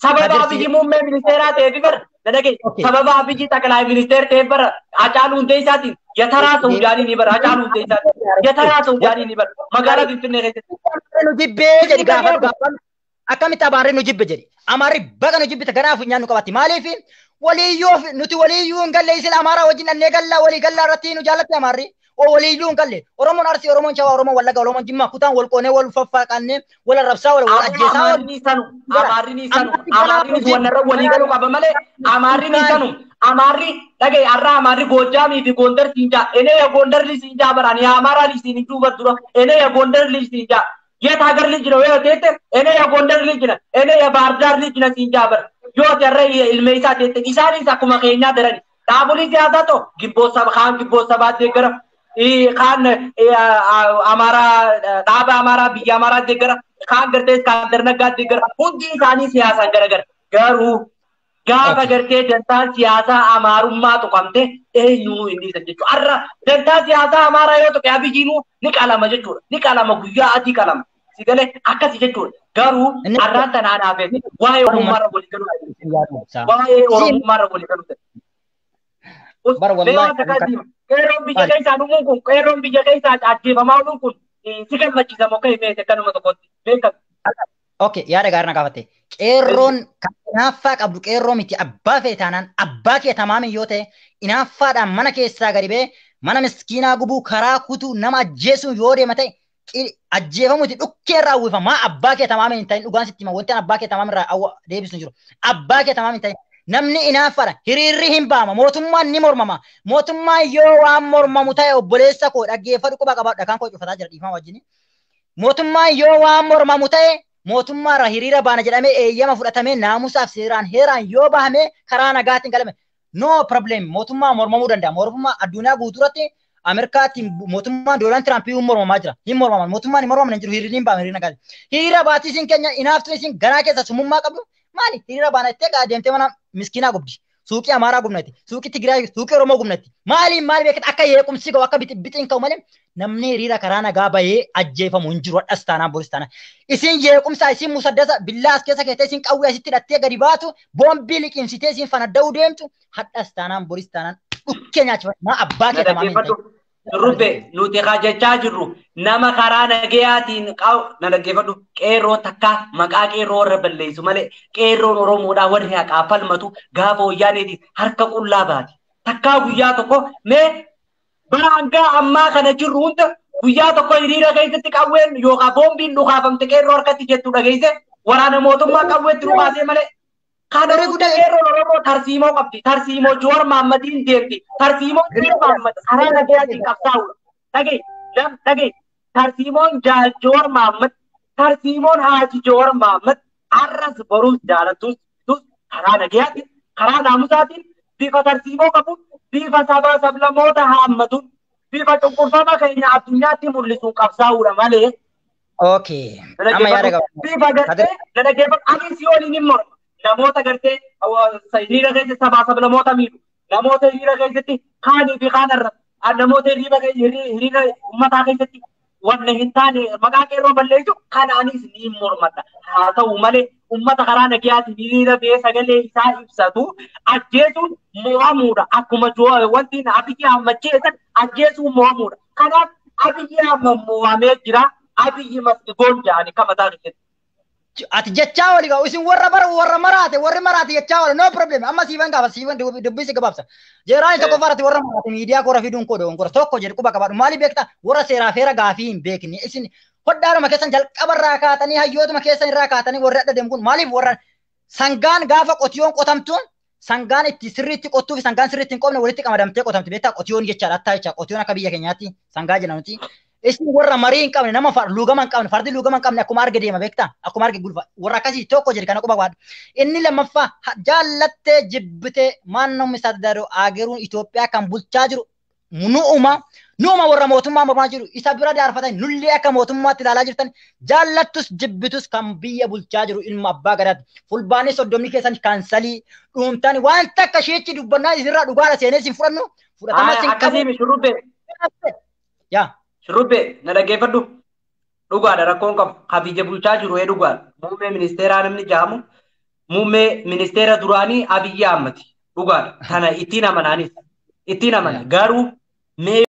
sababa abiyyi muummee ministeeraa ta'eefi bara na dhagee sababa abiyyi xaqalaa ministeer ta'eef bara hacaaluun jeesaatiin yatara Saudi ni bar ajalu desa yatara Saudi ni bar magala finfinnee keessatti nu jibbe jedhi gaafa akkamitti abaarri nu jibbe jedhi amaarri baga nu jibbite garaaf nyaannu qabatti maaliif waliyyuu nuti waliyyuu hin galle isin amaaraa wajjin annee galla walii gallaa irratti nu jaallatti amaarri waliyyuu hin galle oromoon arsii oromoon shawaa oromoon wallaga oromoon jimmaa kutaan wal qoonee wal faffaqannee wal arrabsaa wal ajjeesaa amaarri ni wanarra walii galu qaba malee amaarri ni sanu amarri dhagee arra amarri gojaamii fi gondar siinjaa ene ya gondar li siinjaa barani ya amara li siin duuba dura ene ya gondar li siinjaa yet agar li jira yoo teete ene ya gondar li jira ene ya baardar li jira siinjaa bar yoo jarra ilmeeysaa teete isaanis akkuma keenyaa darani dhaabulii siyaasaa to gibboosa baatee gara kaan amara dhaaba amara biyya amara deegara kaan gartee iskaandar naggaa deegara hundi isaanii siyaasaan garagara garuu gaafa gartee dantaa siyaasaa amaarummaa tuqamte eenyuu inni isa jechuudha. Arra dantaa siyaasaa amaaraa yoo tuqe abiyyiinuu ni qalama jechuudha. Ni qalama guyyaa adii qalama. Sigalee akkasii jechuudha. Garuu arraan tanaan haafee waa'ee oromummaarra walii galuu waa'ee oromummaarra walii galuu qeerroon biyya keessaa dhumuun kun qeerroon biyya keessaa ajjeefamaa dhuun kun si gammachiisa moo ka'e meete kanuma tokkotti beekamu. Okay, yaada gaariin gaafate. Qeerroon kan inaaffaa qabdu qeerroo miti abbaa fee taanaan abbaa kee tamaame yoo ta'e inaaffaadhaan mana keessaa gadi ba'ee mana miskiinaa gubuu karaa kutuu nama ajjeesuu yoo deema ta'e ajjeefamuti dhukkeen raawwifamaa abbaa kee tamaame hin ta'in dhugaan sitti hima wanti abbaa kee tamaame irraa deebisu hin jiru. Abbaa kee tamaame hin ta'in namni inaaffaadha hiriirri hin baama mootummaan ni mormama mootummaan yoo waan mormamu ta'e obboleessa koo dhaggeeffadhu quba qabaadha kan koo cufataa jira dhiifama wajjin mootummaan yoo waan mormamu ta'e mootummaa irraa hiriira baana jedhamee eeyyama fudhatamee naamusaaf seeraan heeraan yoo bahame karaa nagaatiin galame no problem mootummaa mormamuu danda'a mootummaa addunyaa guutuuratti Ameerikaatti mootummaan Doonaald Tiraamp hin mormamaa jira hin mormaman mootummaan hin mormaman hin jiru hiriirri hin baame hiriira nagaatiin hiriira baatii isin keenya inaaftuun isin garaa keessa summummaa qabdu maali hiriira baana ittee deemtee mana miskiinaa gubdi. Suuqii Amaaraa gubnati. Suuqii Tigraay, suuqii Oromoo gubnati. Maal beekata akka yeequmsi ga'u akka bixiin ka'u malee namni hiriira karaa nagaa bahee ajjeefamu hin jiru hadhas taanaan boris taanaan. Isin yeequmsaa isin musaddasa billaa as keessa keessee isin qawwee asitti hidhattee gadi baatu boombii liqimsitee isin fanadda'uu deemtu hadhas taanaan boris taanaan dhukkee nyaachifatu maa abbaa kee tamaa hin ta'e. Rubbe nuti hajjechaa jirru nama karaa nagayaatiin na dhaggeeffadhu qeerroo takka maqaa qeerroo warra balleessu malee qeerroon Oromoodhaa warri haqaa falmatu gaafa wayyaaneetiin harka qullaa baati. Takkaa guyyaa tokko mee bara hangaa ammaa kana jirru hunda guyyaa tokko hiriira keessatti qawween yookaan boombiin dhukaafamte qeerroo harkatti jettu dhageesse waraana mootummaa qawweetti dhukaasee malee. Kana guddaa qeerroon Oromoo tarsiimoo qabdi. Tarsiimoo Jowaar Mahaammadiin deemti. Tarsiimoo Jowaar Mahaammad karaa nagayaatiin qabsaa'udha. Dhagee tarsiimoon Jowaar Mahaammad tarsiimoon Haaji Jowaar Mahaammad arras boruus jaalattus karaa nagayaatiin karaa naamusaatiin bifa tarsiimoo qabuun bifa sabaa sablammoota haammatuun bifa cunqurfama keenya addunyaatti mul'isuun qabsaa'udha malee. Okay. Amma yaada qaba. Bifa gartee na dhaggeeffatu ani si waliin hin morma. Namoota gartee hiriira keessatti sabaa sablammoota miidhu. Namoota hiriira keessatti kaanii fi kaanarra. Namoota hiriira uummataa keessatti wanna hin taane maqaa qeerroo balleessu kanaanis ni mormadha. Haa ta'u malee uummata karaa nagayaatiin hiriira bee sagalee isaa ibsatu ajjeesuun mo'amuudha. Akkuma wanti Abiyyi Ahmad jedhan ajjeesuun mo'amuudha. Kanaaf Abiyyi Ahmad mo'amee jira. Abiyyi masdigoon jedhani kamataa keessatti. Ati jechaa wali gahu isin warri maraate jechaa wali no problem amma siiban gaafa siiban dubbisi gabaabsa jeeraan tokko farati warra maraate miidiyaa koora fiduun koodoo koora tokko jedhu quba qabaadhu maali beekta warra seeraa feera gaafii hin beekne isin hodhaadhuma keessan jalqabarraa kaatanii hayyootuma keessan irraa kaatanii warri adda deemu kun maaliif warra sangaan gaafa qotiyoon qotamtuun sangaan itti sirriitti qottuu fi sangaan sirriitti hin qobne walitti qamadamtee qotamte beektaa qotiyoon jechaadha attaa jecha qotiyoon akka biyya keenyaatti sangaa jedhamuti. Isin warra marii hin qabne nama luugama hin qabne fardi luugama hin qabne akkuma arge deema beektaa akkuma arge gulfa warra akkasii tokko jedhe kana quba qabaadhu. Inni lammaffaa jaallattee jibbitee maannoo isaatti daaroo ageeruun Itoophiyaa kan bulchaa jiru nuuma warra mootummaa mormaa jiru isa bira daarfatanii nullee akka mootummaatti ilaalaa jirtan jaallattus jibbitus kan biyya bulchaa jiru ilma abbaa gadaatti fulbaanii soddomni keessan kaansalii dhuumtanii waan takka sheechi dubbannaa isirraa dhugaadha seenee isin fudhannu fudhatama isin qabu. Yaa. Shurrubbe na dhaggeeffadhu dhugaadha rakkoon qabu habiyya bulchaa jiru dhugaadha muummee ministeeraa namni jedhamu muummee ministeera duraanii Abiyyi Ahmad dhugaadha kana ittiin amanaanis ittiin amana garuu mee